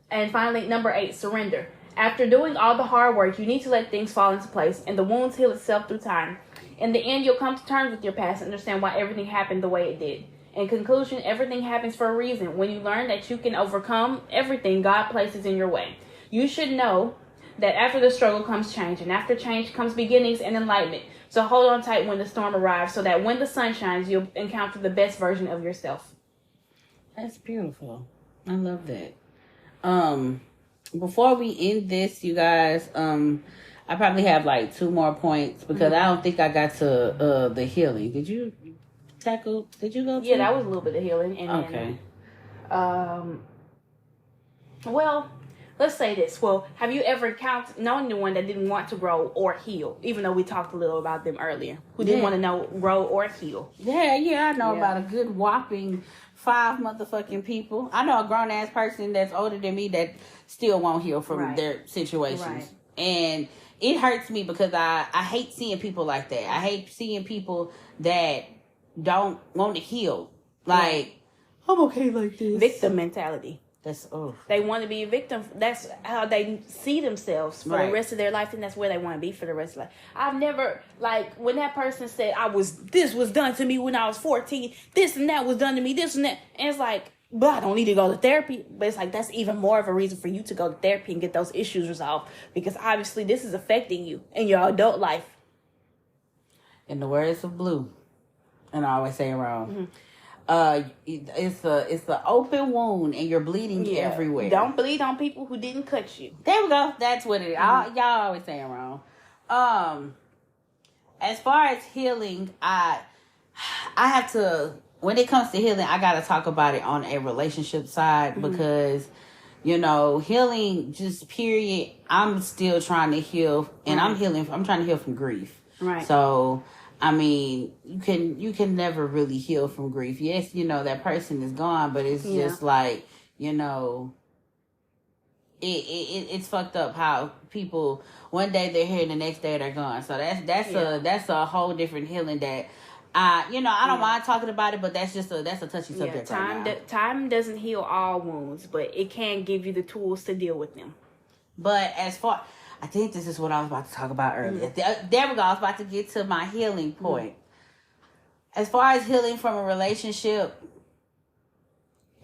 And finally, number 8, surrender. After doing all the hard work, you need to let things fall into place and the wounds heal itself through time. In the end, you'll come to terms with your past and understand why everything happened the way it did. In conclusion, everything happens for a reason. When you learn that you can overcome everything God places in your way, you should know that after the struggle comes change, and after change comes beginnings and enlightenment. So hold on tight when the storm arrives, so that when the sun shines, you'll encounter the best version of yourself. That's beautiful. I love that. Before we end this, you guys, I probably have like 2 more points, because I don't think I got to the healing. Did you go to? Yeah, that was a little bit of healing. And okay. Then, well, let's say this. Well, have you ever known anyone that didn't want to grow or heal, even though we talked a little about them earlier, who didn't want to grow or heal? Yeah, I know about a good whopping 5 motherfucking people. I know a grown-ass person that's older than me that still won't heal from their situations. Right. And it hurts me, because I hate seeing people like that. I hate seeing people that don't want to heal. Like, I'm okay like this. Victim mentality. They want to be a victim. That's how they see themselves for the rest of their life, and that's where they want to be for the rest of life. I've never, like, when that person said, this was done to me when I was 14, this and that was done to me, this and that, and it's like, but I don't need to go to therapy. But it's like, that's even more of a reason for you to go to therapy and get those issues resolved, because obviously this is affecting you in your adult life. In the words of Blue, and I always say it wrong, it's a open wound and you're bleeding everywhere. Don't bleed on people who didn't cut you. There we go. That's what it is. Y'all always say it wrong. As far as healing, I have to, when it comes to healing, I gotta talk about it on a relationship side, because healing, just period, I'm still trying to heal, and I'm trying to heal from grief. Right. So I mean, you can never really heal from grief. Yes, that person is gone, but it's just like, it's fucked up how people, one day they're here and the next day they're gone. So that's a whole different healing that I don't mind talking about it, but that's a touchy subject right now. Time doesn't heal all wounds, but it can give you the tools to deal with them. But I think this is what I was about to talk about earlier. There we go. I was about to get to my healing point. As far as healing from a relationship,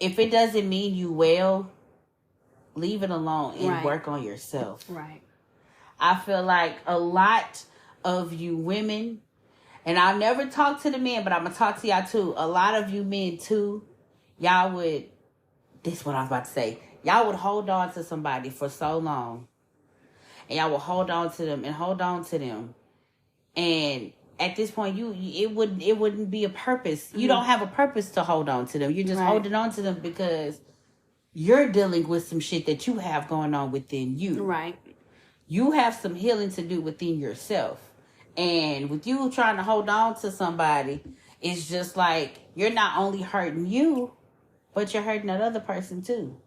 if it doesn't mean you well, leave it alone and work on yourself. Right. I feel like a lot of you women, and I'll never talk to the men, but I'm going to talk to y'all too. A lot of you men too, y'all would, this is what I was about to say, y'all would hold on to somebody for so long. And y'all will hold on to them and hold on to them, and at this point, it wouldn't be a purpose. You don't have a purpose to hold on to them. You're just holding on to them because you're dealing with some shit that you have going on within you. Right. You have some healing to do within yourself, and with you trying to hold on to somebody, it's just like you're not only hurting you, but you're hurting that other person too,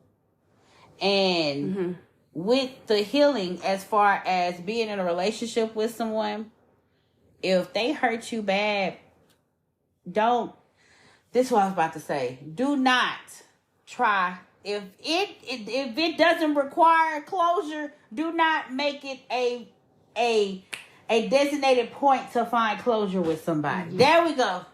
and. With the healing, as far as being in a relationship with someone, if they hurt you bad, this is what I was about to say. Do not try. If it doesn't require closure, do not make it a designated point to find closure with somebody. Mm-hmm. There we go.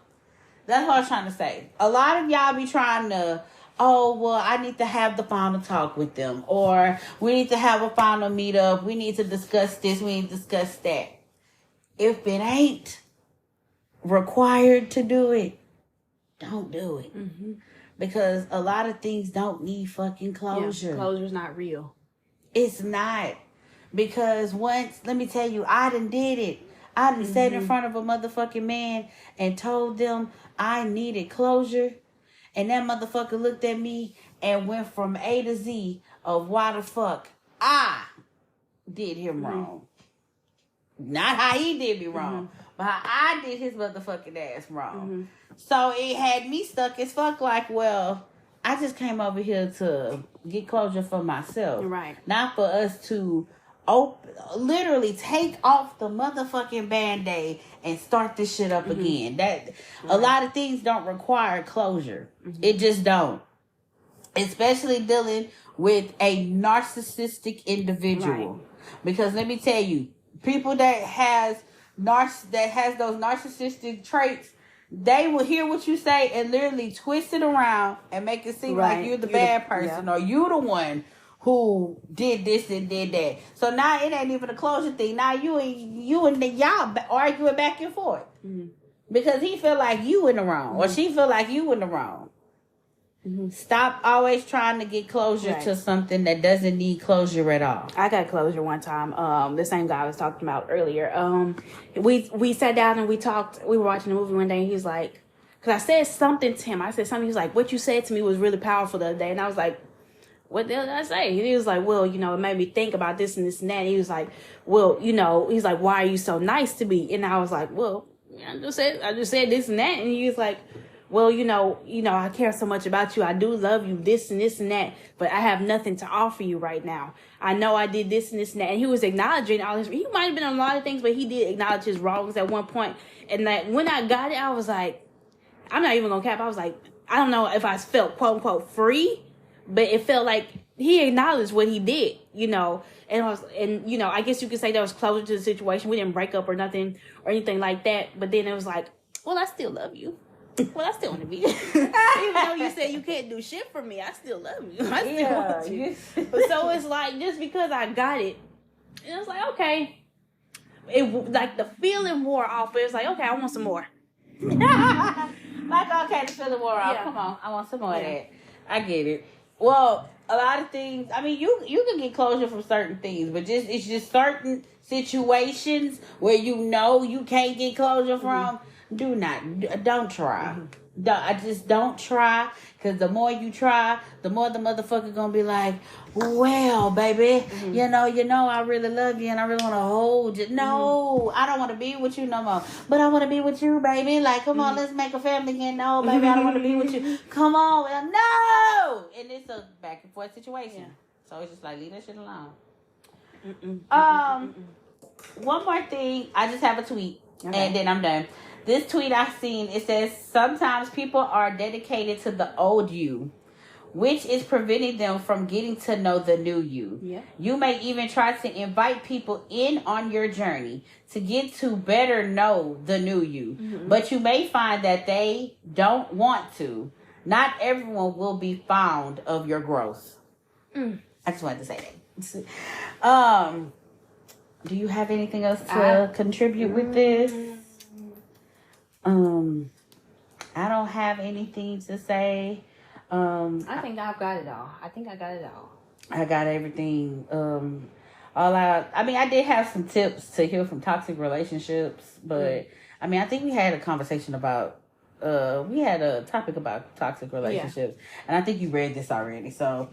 That's what I was trying to say. A lot of y'all be trying to, I need to have the final talk with them. Or we need to have a final meetup. We need to discuss this. We need to discuss that. If it ain't required to do it, don't do it. Mm-hmm. Because a lot of things don't need fucking closure. Yeah, closure's not real. It's not. Because once, let me tell you, I done did it. I done sat in front of a motherfucking man and told them I needed closure. And that motherfucker looked at me and went from A to Z of why the fuck I did him wrong. Not how he did me wrong, but how I did his motherfucking ass wrong. So it had me stuck as fuck like, well, I just came over here to get closure for myself. Right. Not for us to literally take off the motherfucking Band-Aid and start this shit up again. A lot of things don't require closure. It just don't. Especially dealing with a narcissistic individual. Right. Because let me tell you, people that has those narcissistic traits, they will hear what you say and literally twist it around and make it seem like you're the bad person or you the one who did this and did that. So now it ain't even a closure thing. Now you and y'all arguing back and forth. Because he feel like you in the wrong. Or she feel like you in the wrong. Stop always trying to get closure to something that doesn't need closure at all. I got closure one time. The same guy I was talking about earlier. We sat down and we talked. We were watching a movie one day and he was like, because I said something to him. I said something. He was like, what you said to me was really powerful the other day. And I was like, what the hell did I say? And he was like, well, it made me think about this and this and that. And he was like, well, he's like, why are you so nice to me? And I was like, well, I just said this and that. And he was like, well, I care so much about you. I do love you, this and this and that, but I have nothing to offer you right now. I know I did this and this and that. And he was acknowledging all this. He might have been on a lot of things, but he did acknowledge his wrongs at one point. And when I got it, I was like, I'm not even going to cap. I was like, I don't know if I felt quote unquote free, but it felt like he acknowledged what he did, and I guess you could say that was closer to the situation. We didn't break up or nothing or anything like that. But then it was like, well, I still love you. Well, I still want to be you. Even though you said you can't do shit for me, I still love you. I still want you. So it's like, just because I got it, and it was like, okay. It like the feeling wore off, but it's like, okay, I want some more. Like, okay, the feeling wore off. Yeah. Come on, I want some more of that. I get it. Well, a lot of things. I mean, you can get closure from certain things, but it's just certain situations where you can't get closure from. Don't try. Don't try, because the more you try, the more the motherfucker gonna be like, well, baby, you know, I really love you and I really want to hold you. No, I don't want to be with you no more, but I want to be with you, baby. Like, come on, let's make a family again. No, baby, I don't want to be with you. Come on, well, no. And it's a back and forth situation. So it's just like, leave that shit alone. One more thing. I just have a tweet, and then I'm done. This tweet I've seen, it says, sometimes people are dedicated to the old you, which is preventing them from getting to know the new you. Yeah. You may even try to invite people in on your journey to get to better know the new you. Mm-hmm. But you may find that they don't want to. Not everyone will be fond of your growth. I just wanted to say that. Do you have anything else to contribute with this? I don't have anything to say. I think I've got it all. I got everything. I did have some tips to heal from toxic relationships, but I think we had a conversation about we had a topic about toxic relationships, and I think you read this already. So,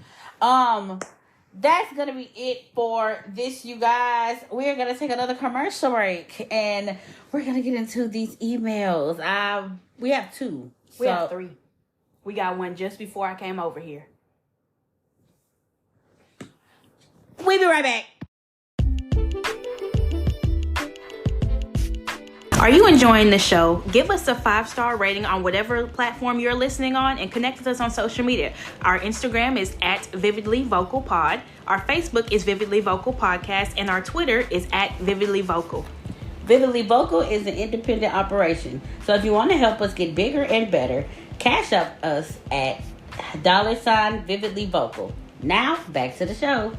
that's going to be it for this, you guys. We're going to take another commercial break, and we're going to get into these emails. We have two. We have three. We got one just before I came over here. We'll be right back. Are you enjoying the show? Give us a 5-star rating on whatever platform you're listening on, and connect with us on social media. Our Instagram is @VividlyVocalPod. Our Facebook is VividlyVocal Podcast, and our Twitter is @VividlyVocal. Vividly Vocal is an independent operation. So if you want to help us get bigger and better, cash up us at $VividlyVocal. Now, back to the show.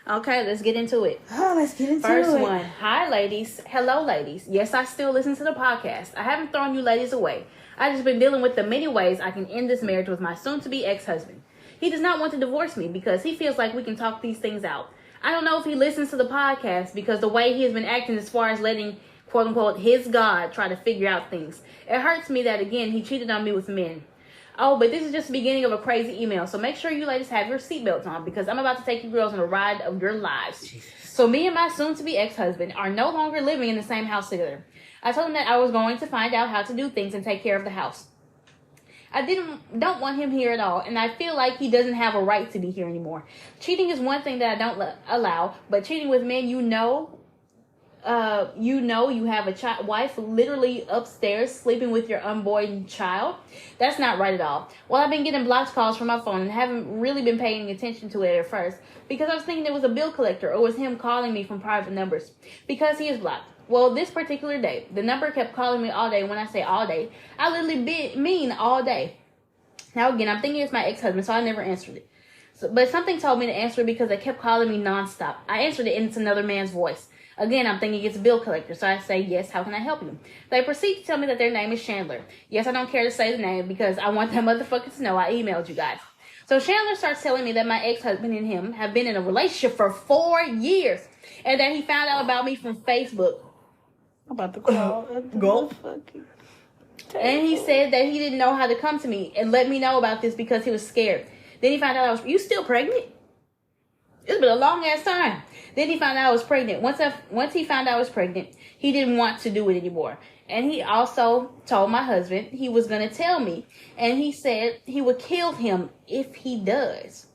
Okay, let's get into it. Let's get into First it. one. Hi, ladies. Hello, ladies. Yes, I still listen to the podcast. I haven't thrown you ladies away. I've just been dealing with the many ways I can end this marriage with my soon-to-be ex-husband. He does not want to divorce me because he feels like we can talk these things out. I don't know if he listens to the podcast because the way he has been acting as far as letting, quote-unquote, his God try to figure out things. It hurts me that, again, he cheated on me with men. Oh, but this is just the beginning of a crazy email. So make sure you ladies have your seatbelts on, because I'm about to take you girls on a ride of your lives. Jesus. So me and my soon-to-be ex-husband are no longer living in the same house together. I told him that I was going to find out how to do things and take care of the house. I don't want him here at all, and I feel like he doesn't have a right to be here anymore. Cheating is one thing that I don't allow, but cheating with men, you have a wife literally upstairs sleeping with your unborn child. That's not right at all. Well, I've been getting blocked calls from my phone and haven't really been paying attention to it at first, because I was thinking it was a bill collector or was him calling me from private numbers, because he is blocked. Well, this particular day, the number kept calling me all day. When I say all day, I literally mean all day. Now, again, I'm thinking it's my ex-husband, so I never answered it. But something told me to answer it because they kept calling me nonstop. I answered it, and it's another man's voice. Again, I'm thinking it's a bill collector, so I say, yes, how can I help you? They proceed to tell me that their name is Chandler. Yes, I don't care to say the name because I want that motherfucker to know I emailed you guys. So Chandler starts telling me that my ex-husband and him have been in a relationship for 4 years, and that he found out about me from Facebook. I'm about to call. Go. And he said that he didn't know how to come to me and let me know about this because he was scared. Then he found out you still pregnant? It's been a long ass time. Then he found out I was pregnant. Once he found out I was pregnant, he didn't want to do it anymore. And he also told my husband he was going to tell me. And he said he would kill him if he does.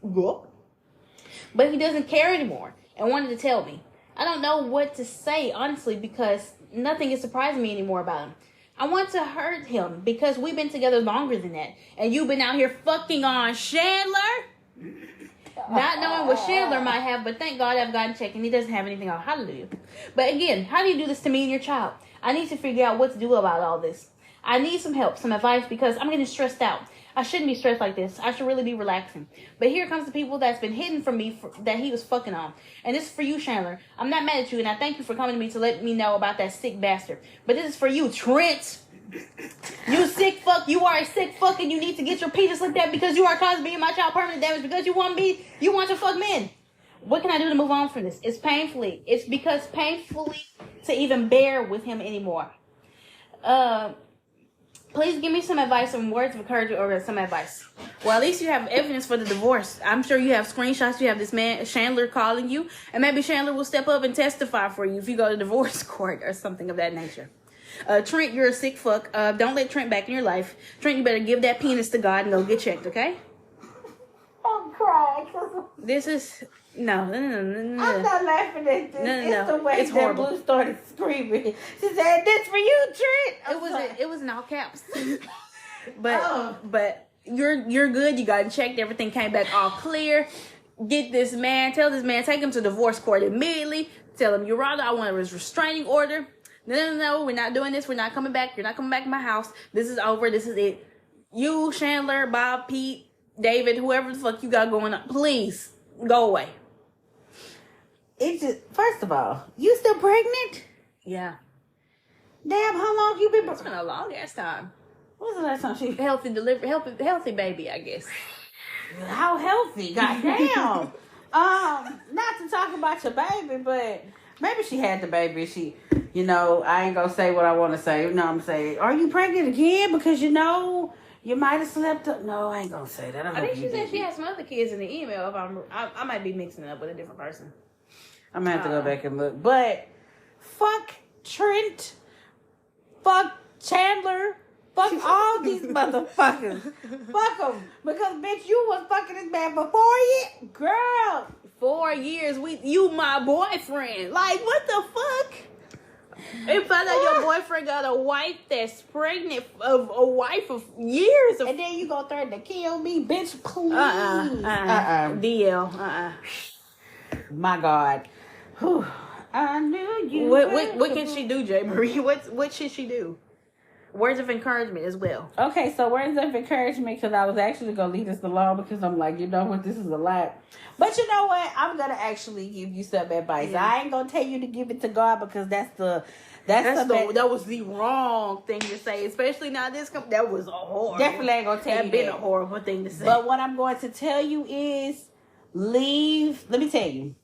But he doesn't care anymore and wanted to tell me. I don't know what to say, honestly, because nothing is surprising me anymore about him. I want to hurt him because we've been together longer than that. And you've been out here fucking on Chandler. Not knowing what Chandler might have, but thank God I've gotten checked and he doesn't have anything on. Hallelujah. But again, how do you do this to me and your child? I need to figure out what to do about all this. I need some help, some advice, because I'm getting stressed out. I shouldn't be stressed like this. I should really be relaxing. But here comes the people that's been hidden from me that he was fucking on. And this is for you, Chandler. I'm not mad at you, and I thank you for coming to me to let me know about that sick bastard. But this is for you, Trent. You sick fuck. You are a sick fuck, and you need to get your penis looked at because you are causing me and my child permanent damage because you want to fuck men. What can I do to move on from this? It's painfully to even bear with him anymore. Please give me some advice, some words of encouragement, or some advice. Well, at least you have evidence for the divorce. I'm sure you have screenshots. You have this man, Chandler, calling you. And maybe Chandler will step up and testify for you if you go to divorce court or something of that nature. Trent, you're a sick fuck. Don't let Trent back in your life. Trent, you better give that penis to God and go get checked, okay? I'm crying. This is... No. I'm not laughing at this. It's the way it's that horrible. Blue started screaming. She said, "This for you, Trent." It was in all caps. but you're good. You got checked. Everything came back all clear. Get this man. Tell this man. Take him to divorce court immediately. Tell him, Your Honor, I want a restraining order. No. We're not doing this. We're not coming back. You're not coming back to my house. This is over. This is it. You, Chandler, Bob, Pete, David, whoever the fuck you got going on, please go away. It's just, first of all, you still pregnant? Yeah. Damn, how long you been? It's been a long ass time. When's the last time she? Healthy baby, I guess. How healthy? Goddamn. Not to talk about your baby, but maybe she had the baby. She, I ain't gonna say what I want to say. You know what I'm saying? Are you pregnant again? Because you might have slept up. No, I ain't gonna say that. I think she said she had some other kids in the email. If I might be mixing it up with a different person. I'm gonna have to go back and look. But fuck Trent. Fuck Chandler. Fuck all these motherfuckers. Fuck them. Because, bitch, you was fucking this man for 4 years. Girl. 4 years. You my boyfriend. Like, what the fuck? And find out your boyfriend got a wife that's pregnant of a wife of years. And then you gonna threaten to kill me, bitch, please. DL. My God. Whew. I knew you. What can she do, JayMariee? What should she do? Words of encouragement as well. Okay, so words of encouragement, because I was actually going to leave this alone because I'm like, you know what, this is a lot. But you know what? I'm going to actually give you some advice. Yeah. I ain't going to tell you to give it to God because that was the wrong thing to say, especially now that was a horrible. Definitely ain't going to tell you been a horrible thing to say. But what I'm going to tell you is leave. Let me tell you.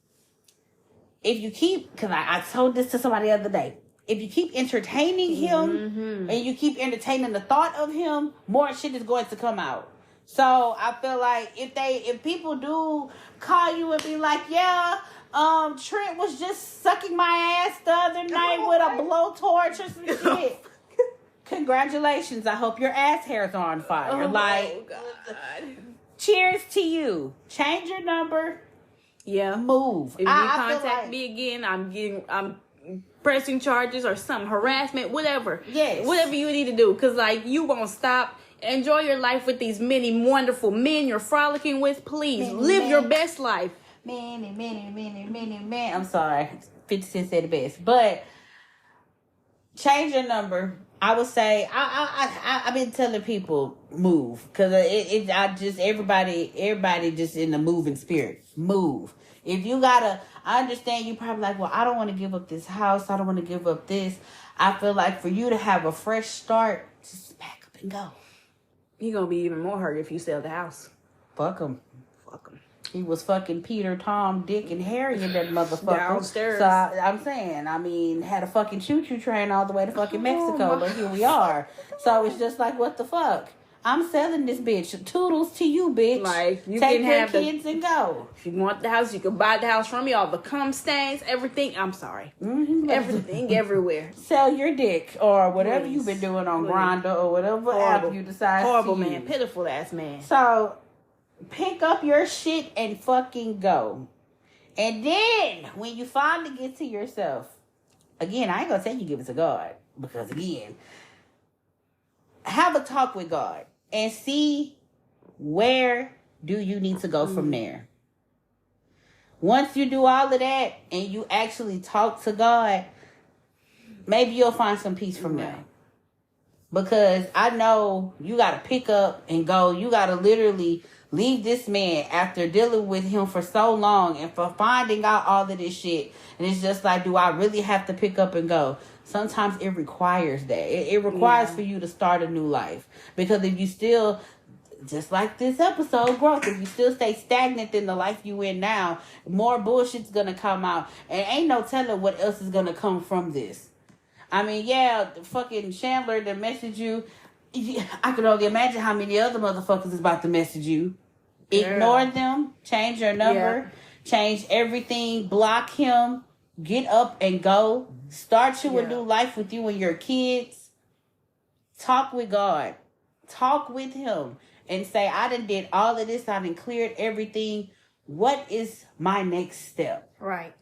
If you keep, because I told this to somebody the other day. If you keep entertaining him and you keep entertaining the thought of him, more shit is going to come out. So I feel like if people do call you and be like, yeah, Trent was just sucking my ass the other night with a blowtorch or some shit. Congratulations. I hope your ass hairs are on fire. God. Cheers to you. Change your number. Yeah. Move. If you contact me again, I'm pressing charges or some harassment, whatever. Yes. Whatever you need to do. Because, you won't stop. Enjoy your life with these many wonderful men you're frolicking with. Please, live your best life. Many. I'm sorry. 50 Cent said the best. But change your number. I would say, I've been telling people, move. Because everybody just in the moving spirit. Move. If you I understand you probably like, well, I don't want to give up this house. I don't want to give up this. I feel like for you to have a fresh start, just pack up and go. You're going to be even more hurt if you sell the house. Fuck him. He was fucking Peter, Tom, Dick, and Harry in that motherfucker. Downstairs. So I'm saying, had a fucking choo-choo train all the way to fucking Mexico, but here we are. So it's just like, what the fuck? I'm selling this bitch. Toodles to you, bitch. Like, you take can your have kids and go. If you want the house, you can buy the house from me. All the cum stains, everything. I'm sorry. Mm-hmm. Everything, everywhere. Sell your dick or whatever Please. you've been doing on Grindr or whatever app you decide Horrible to man. use. Pitiful ass man. So, pick up your shit and fucking go. And then, when you finally get to yourself, again, I ain't gonna say you give it to God. Because again, have a talk with God and see where do you need to go from there. Once you do all of that and you actually talk to God, maybe you'll find some peace from there. Because I know you got to pick up and go. You got to literally leave this man after dealing with him for so long and for finding out all of this shit. And it's just like, do I really have to pick up and go? Sometimes it requires that. It requires for you to start a new life. Because if you still, just like this episode, growth, if you still stay stagnant in the life you in now, more bullshit's going to come out. And ain't no telling what else is going to come from this. I mean, yeah, the fucking Chandler that messaged you, I can only imagine how many other motherfuckers is about to message you. Ignore them, change your number, change everything, block him, get up and go. Start you a new life with you and your kids. Talk with God. Talk with him and say, I done did all of this. I done cleared everything. What is my next step? Right.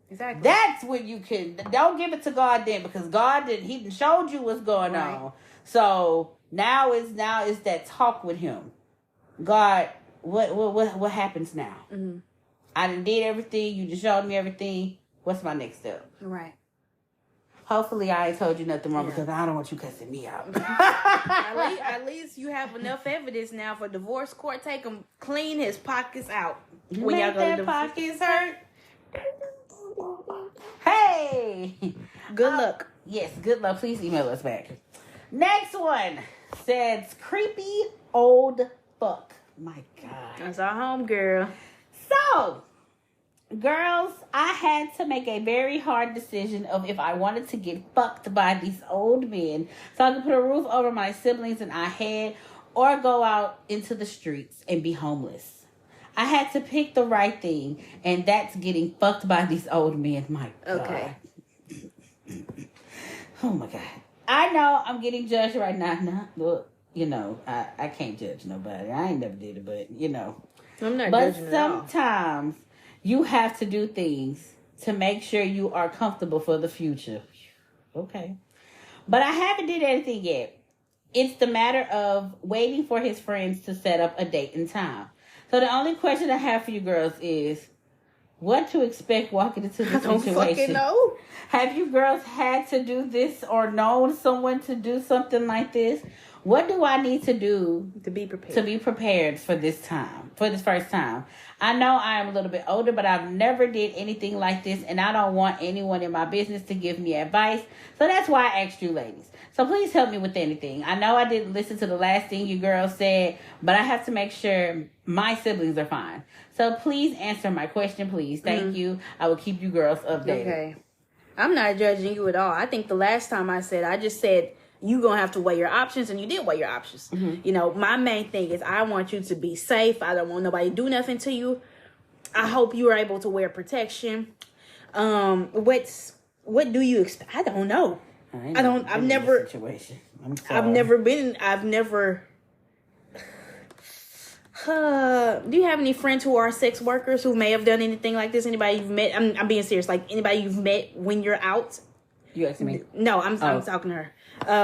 Exactly. That's when you can, don't give it to God then, because God he done showed you what's going on. So now is that talk with him. God, what happens now? Mm-hmm. I done did everything. You just showed me everything. What's my next step? Right. Hopefully I ain't told you nothing wrong because I don't want you cussing me out. At least you have enough evidence now for divorce court. Take him, clean his pockets out. When y'all go to pockets hurt. Hey! Good luck. Yes, good luck. Please email us back. Next one says creepy old fuck. My God. That's our home girl. So, girls, I had to make a very hard decision of if I wanted to get fucked by these old men so I could put a roof over my siblings and I had, or go out into the streets and be homeless. I had to pick the right thing, and that's getting fucked by these old men. My God. Okay. Oh, my God. I know I'm getting judged right now. Look, you know, I can't judge nobody. I ain't never did it, but, you know. I'm not but judging at all. sometimes you have to do things to make sure you are comfortable for the future. Okay. But I haven't did anything yet. It's the matter of waiting for his friends to set up a date and time. So the only question I have for you girls is, what to expect walking into this situation? I don't fucking know. Have you girls had to do this or known someone to do something like this? What do I need to do to be prepared? To be prepared for this time, for this first time? I know I am a little bit older, but I've never did anything like this, and I don't want anyone in my business to give me advice. So that's why I asked you ladies. So please help me with anything. I know I didn't listen to the last thing you girls said, but I have to make sure my siblings are fine. So please answer my question, please. Thank you. I will keep you girls updated. Okay. I'm not judging you at all. I think the last time I just said, you gonna have to weigh your options, and you did weigh your options. Mm-hmm. You know, my main thing is I want you to be safe. I don't want nobody to do nothing to you. I hope you are able to wear protection. What do you expect? I don't know. I've never do you have any friends who are sex workers who may have done anything like this? Anybody you've met? I'm being serious. Like anybody you've met when you're out? You asking me? No, I'm talking to her.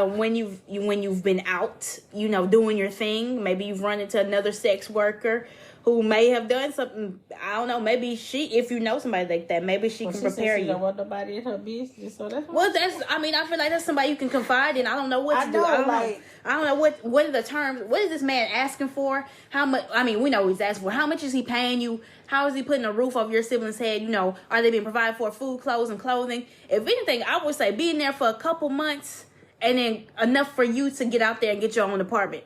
When you've been out, you know, doing your thing, maybe you've run into another sex worker who may have done something. I don't know. Maybe if you know somebody like that, maybe she can prepare you. She don't want nobody in her business, so that's. I feel like that's somebody you can confide in. I don't know what to do. I don't know what are the terms. What is this man asking for? How much? I mean, we know what he's asking for. How much is he paying you? How is he putting a roof over your sibling's head? You know, are they being provided for food, clothes, and clothing? If anything, I would say being there for a couple months and then enough for you to get out there and get your own apartment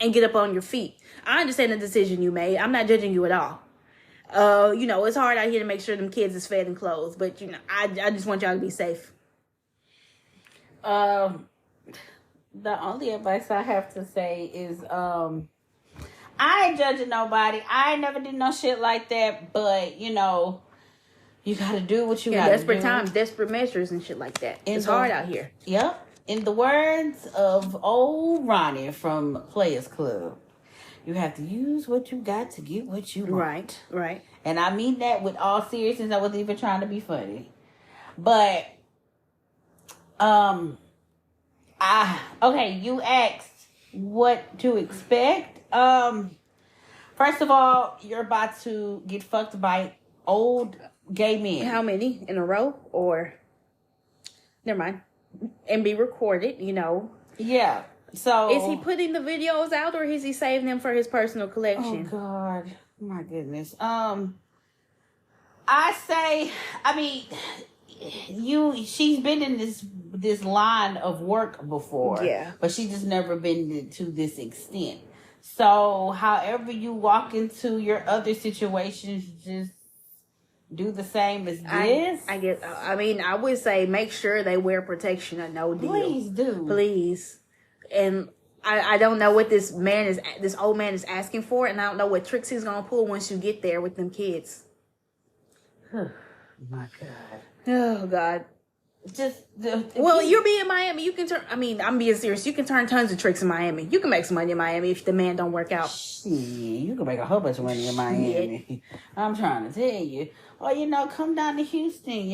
and get up on your feet. I understand the decision you made. I'm not judging you at all. You know, it's hard out here to make sure them kids is fed and clothed, but you know, I just want y'all to be safe. The only advice I have to say is, I ain't judging nobody. I ain't never did no shit like that, but you know, you gotta do what you gotta do. Desperate times, desperate measures and shit like that. It's hard out here. Yep. In the words of old Ronnie from Players Club, you have to use what you got to get what you want. Right. And I mean that with all seriousness. I wasn't even trying to be funny. But, okay, you asked, what to expect. First of all, you're about to get fucked by old gay men. How many in a row? Or never mind. And be recorded, you know. Yeah. So is he putting the videos out, or is he saving them for his personal collection? Oh God, my goodness. She's been in this line of work before. Yeah. But she's just never been to this extent. So however you walk into your other situations, just do the same as this. I would say make sure they wear protection or no deal. Please do. Please. And I don't know what this old man is asking for, and I don't know what tricks he's gonna pull once you get there with them kids. My God. Oh God. You're being Miami. You can turn. I'm being serious. You can turn tons of tricks in Miami. You can make some money in Miami if the man don't work out. Shit, you can make a whole bunch of money in Miami. Shit. I'm trying to tell you. Or come down to Houston.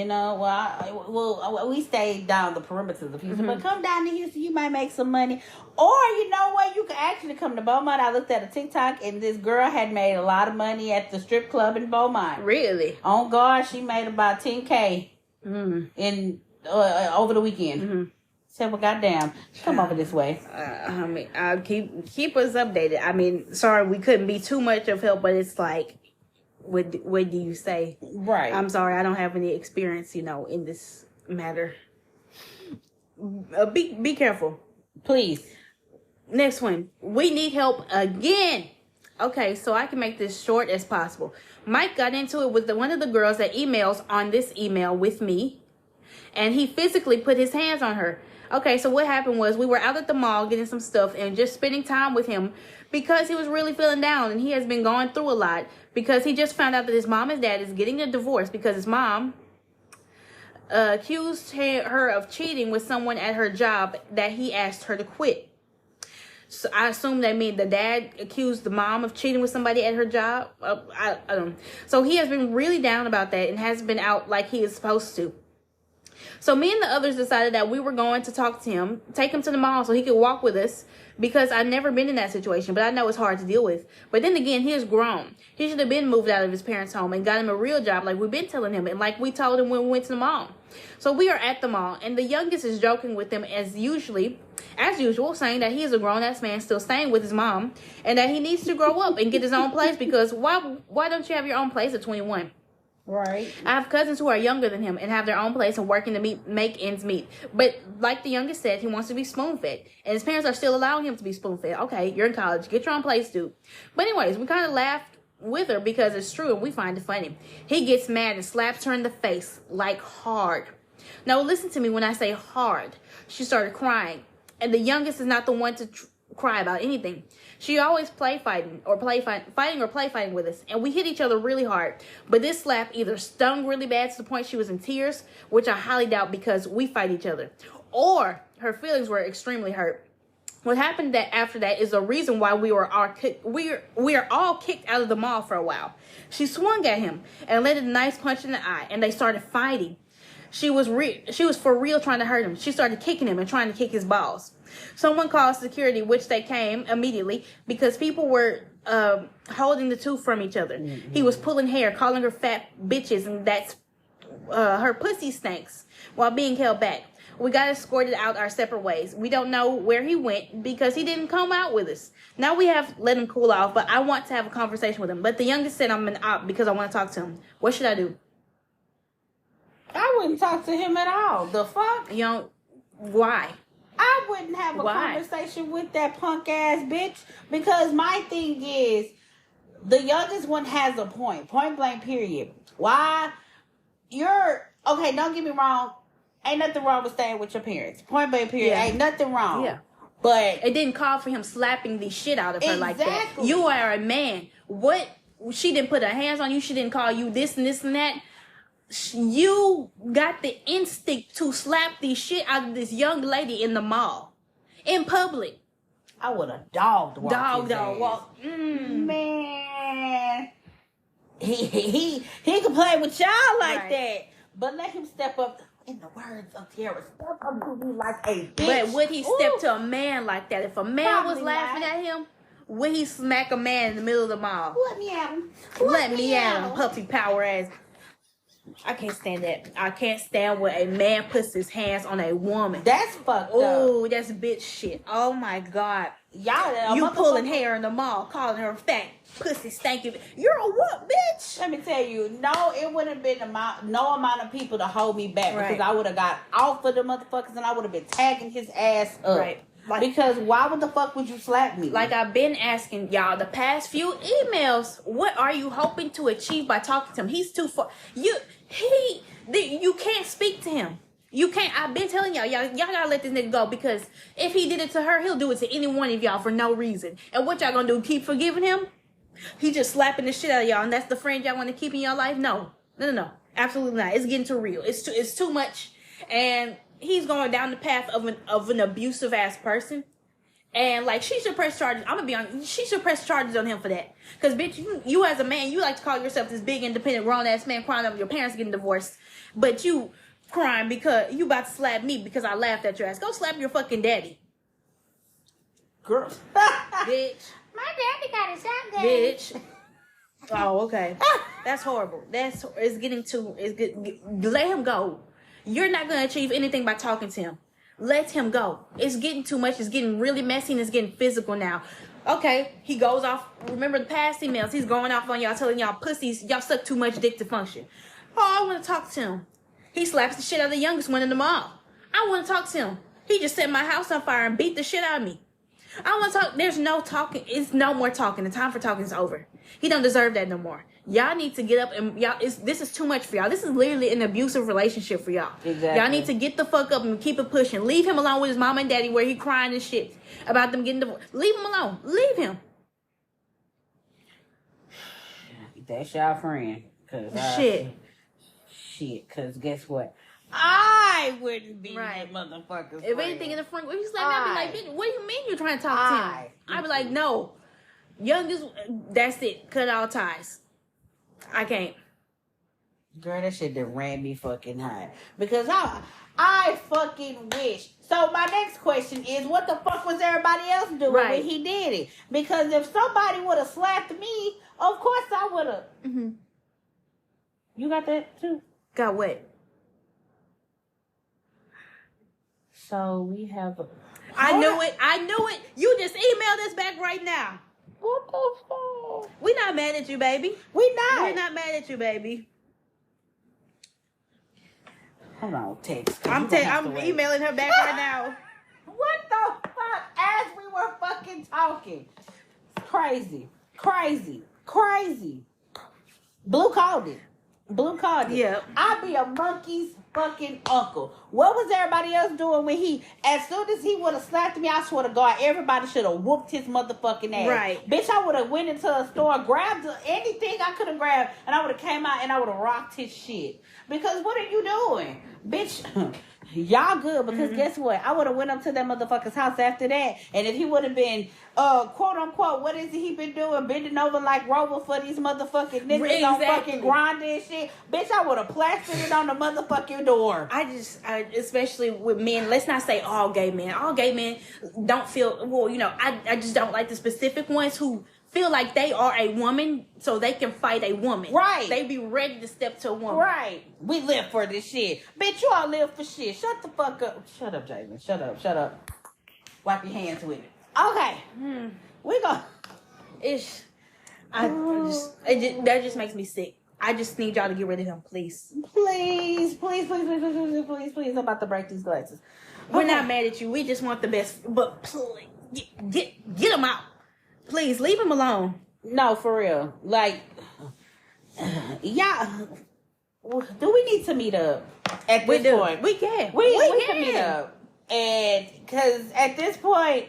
We stayed down the perimeters of Houston, but come down to Houston, you might make some money. Or you know what? You can actually come to Beaumont. I looked at a TikTok, and this girl had made a lot of money at the strip club in Beaumont. Really? On God, she made about $10K in over the weekend. Said, well, goddamn, come over this way. I'll keep us updated. Sorry, we couldn't be too much of help, but it's like, what do you say? Right. I'm sorry, I don't have any experience, in this matter. Be careful, please. Next one, we need help again. Okay, so I can make this short as possible. Mike got into it with one of the girls that emails on this email with me. And he physically put his hands on her. Okay, so what happened was we were out at the mall getting some stuff and just spending time with him because he was really feeling down and he has been going through a lot because he just found out that his mom and dad is getting a divorce because his mom accused her of cheating with someone at her job that he asked her to quit. So I assume that means the dad accused the mom of cheating with somebody at her job. I don't know. So he has been really down about that and hasn't been out like he is supposed to. So me and the others decided that we were going to talk to him, take him to the mall so he could walk with us because I've never been in that situation, but I know it's hard to deal with. But then again, he is grown. He should have been moved out of his parents' home and got him a real job like we've been telling him and like we told him when we went to the mall. So we are at the mall and the youngest is joking with him as usual, saying that he is a grown-ass man still staying with his mom and that he needs to grow up and get his own place because why don't you have your own place at 21? Right. I have cousins who are younger than him and have their own place and working to make ends meet. But like the youngest said, he wants to be spoon-fed. And his parents are still allowing him to be spoon-fed. Okay, you're in college. Get your own place, dude. But anyways, we kind of laughed with her because it's true and we find it funny. He gets mad and slaps her in the face, like hard. Now listen to me when I say hard. She started crying. And the youngest is not the one to cry about anything. She always play fighting with us, and we hit each other really hard. But this slap either stung really bad to the point she was in tears, which I highly doubt because we fight each other, or her feelings were extremely hurt. What happened after that is the reason why we are all kicked out of the mall for a while. She swung at him and landed a nice punch in the eye, and they started fighting. She was for real trying to hurt him. She started kicking him and trying to kick his balls. Someone called security, which they came immediately because people were holding the two from each other. Mm-hmm. He was pulling hair, calling her fat bitches, and that's her pussy stinks while being held back. We got escorted out our separate ways. We don't know where he went because he didn't come out with us. Now we have let him cool off, but I want to have a conversation with him. But the youngest said I'm an op because I want to talk to him. What should I do? I wouldn't talk to him at all. The fuck? Why? I wouldn't have a conversation with that punk ass bitch because my thing is the youngest one has a point blank period. Why? Okay, don't get me wrong. Ain't nothing wrong with staying with your parents. Point blank period. Yeah. Ain't nothing wrong. Yeah. But it didn't call for him slapping the shit out of her like that. You are a man. What? She didn't put her hands on you. She didn't call you this and this and that. You got the instinct to slap the shit out of this young lady in the mall, in public. I would have walk. Man, he can play with y'all like that, but let him step up. in the words of Tierra, step up to me like a bitch. But would he Ooh. step to a man like that? If a man was Probably laughing not. at him, would he smack a man in the middle of the mall? Let me at him. Let me at him, puppy power ass. I can't stand that. I can't stand when a man puts his hands on a woman. That's fucked up. Oh, that's bitch shit. Oh my God. Y'all, You pulling hair in the mall, calling her fat, pussy stanky. You're a what, bitch? Let me tell you, no, it wouldn't have been no amount of people to hold me back Right. because I would have got off of the motherfuckers and I would have been tagging his ass up. Right. Like, because why would the fuck would you slap me? like I've been asking y'all the past few emails, what are you hoping to achieve by talking to him? He's too far. You can't speak to him. You can't. I've been telling y'all gotta let this nigga go because if he did it to her, he'll do it to any one of y'all for no reason. And what y'all gonna do? Keep forgiving him? He just slapping the shit out of y'all, and that's the friend y'all want to keep in your life? No, absolutely not. It's getting too real. It's too much, and he's going down the path of an abusive ass person. And like she should press charges. I'm gonna be honest. She should press charges on him for that. Cause bitch, you as a man, you like to call yourself this big independent grown ass man crying over your parents getting divorced, but you crying because you about to slap me because I laughed at your ass. Go slap your fucking daddy, girl. bitch. My daddy got his shotgun. Bitch. Oh, okay. That's horrible. It's getting too. It's good. Let him go. You're not gonna achieve anything by talking to him. Let him go. It's getting too much. It's getting really messy and it's getting physical now. Okay, he goes off. Remember the past emails? He's going off on y'all, telling y'all pussies, y'all suck too much dick to function. Oh, I want to talk to him. He slaps the shit out of the youngest one in the mall. I want to talk to him. He just set my house on fire and beat the shit out of me. I want to talk. There's no talking. It's no more talking. The time for talking is over. He don't deserve that no more. Y'all need to get up and y'all. This is too much for y'all. This is literally an abusive relationship for y'all. Exactly. Y'all need to get the fuck up and keep it pushing. Leave him alone with his mama and daddy where he crying and shit about them getting divorced. Leave him alone. Leave him. That's y'all friend. Shit. Cause guess what? I wouldn't be Right. that motherfucker. If anything in the front, if he's like, I'd be like, bitch, what do you mean you're trying to talk to him? I'd be like, no. Youngest, that's it. Cut all ties. I can't. Girl, that shit done ran me fucking high. Because I fucking wish. So my next question is, what the fuck was everybody else doing Right. when he did it? Because if somebody would have slapped me, of course I would have. Mm-hmm. You got that too? Got what? So we have a... I knew it. You just emailed us back right now. What the fuck? We not mad at you, baby. We not. We're not mad at you, baby. Hold on, text. I'm emailing her back right now. What the fuck? As we were fucking talking. Crazy. Blue called it. Yeah. I be a monkey's fucking uncle. What was everybody else doing when as soon as he would have slapped me, I swear to God, everybody should have whooped his motherfucking ass. Right. Bitch, I would have went into a store, grabbed anything I could have grabbed, and I would have came out and I would have rocked his shit. Because what are you doing? Bitch, y'all good, because guess what? I would have went up to that motherfucker's house after that, and if he would have been, quote unquote, what is he been doing? Bending over like Rover for these motherfucking niggas on fucking grinding and shit. Bitch, I would have plastered it on the motherfucking door. Especially with men, let's not say all gay men. All gay men don't feel, well, I just don't like the specific ones who feel like they are a woman so they can fight a woman. Right. They be ready to step to a woman. Right. We live for this shit. Bitch, you all live for shit. Shut the fuck up. Shut up, Jaden. Shut up. Wipe your hands with it. Okay. We go. That just makes me sick. I just need y'all to get rid of him, please. Please. I'm about to break these glasses. We're not mad at you. We just want the best. But please, get him out. Please, leave him alone. No, for real. Like, yeah. Do we need to meet up at this point? We can. We can meet up. And because at this point,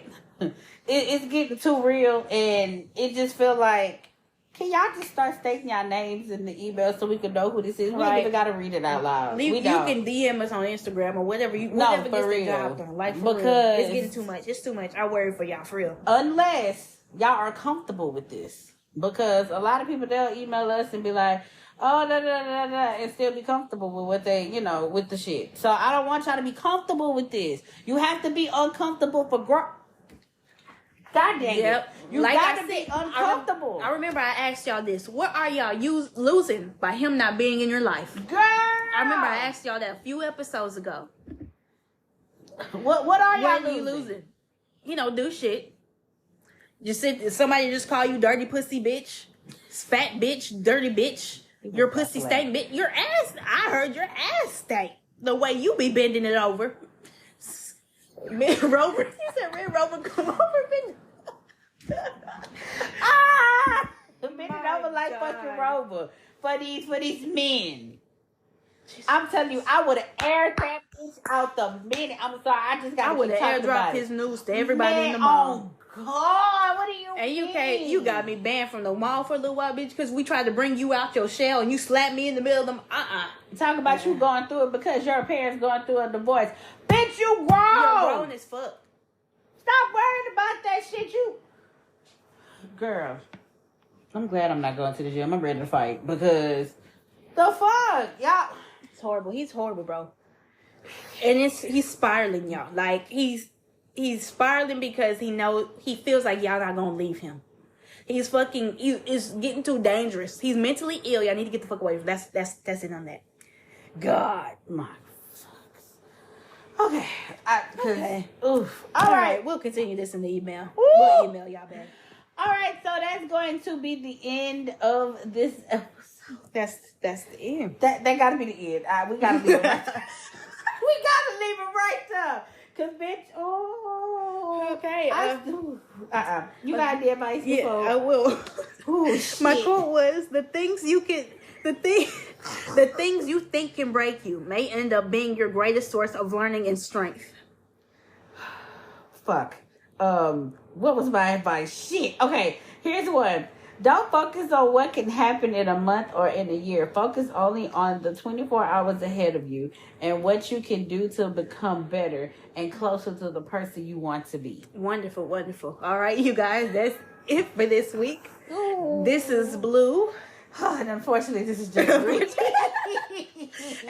it's getting too real. And it just feel like, can y'all just start stating y'all names in the email so we can know who this is? We don't even got to read it out loud. You can DM us on Instagram or whatever. Whatever gets the job done. Like, for real. It's getting too much. It's too much. I worry for y'all, for real. Unless y'all are comfortable with this. Because a lot of people, they'll email us and be like, oh, and still be comfortable with what they, with the shit. So I don't want y'all to be comfortable with this. You have to be uncomfortable for growth. God dang it. You like gotta be uncomfortable. I remember I asked y'all this. What are y'all losing by him not being in your life? Girl! I remember I asked y'all that a few episodes ago. What are y'all losing? Do shit. Somebody just call you dirty pussy bitch, fat bitch, dirty bitch, your pussy stank bitch, your ass. I heard your ass stank the way you be bending it over. Red Rover, he said Red Rover, come over, bend. Bend it over like fucking Rover for these men. I'm telling you, I would have aired that bitch out the minute. I'm sorry, I just got. I would have airdropped his news to everybody in the mall. Oh God, what do you mean? And you got me banned from the mall for a little while, bitch, because we tried to bring you out your shell and you slapped me in the middle of them. Talk about you going through it because your parents going through a divorce. Bitch, you grown. You're grown as fuck. Stop worrying about that shit, you. Girl, I'm glad I'm not going to the gym. I'm ready to fight because the fuck, y'all. It's horrible. He's horrible, bro. And he's spiraling, y'all. Like he's spiraling because he feels like y'all not gonna leave him. It's getting too dangerous. He's mentally ill. Y'all need to get the fuck away from him. That's it on that. God, my. Okay. Okay. Oof. All right. We'll continue this in the email. We'll email y'all back. All right. So that's going to be the end of this episode. That's the end. That gotta be the end. We gotta leave it right there. We gotta leave it right there. Cause bitch, okay. You got the advice before? Yeah, I will. Ooh, my quote was the things you think can break you may end up being your greatest source of learning and strength. Fuck. What was my advice? Shit. Okay, here's one. Don't focus on what can happen in a month or in a year. Focus only on the 24 hours ahead of you and what you can do to become better and closer to the person you want to be. Wonderful, wonderful. All right, you guys, that's it for this week. Ooh. This is Blue. And unfortunately, this is JayMariee.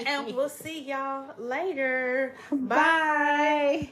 And we'll see y'all later. Bye.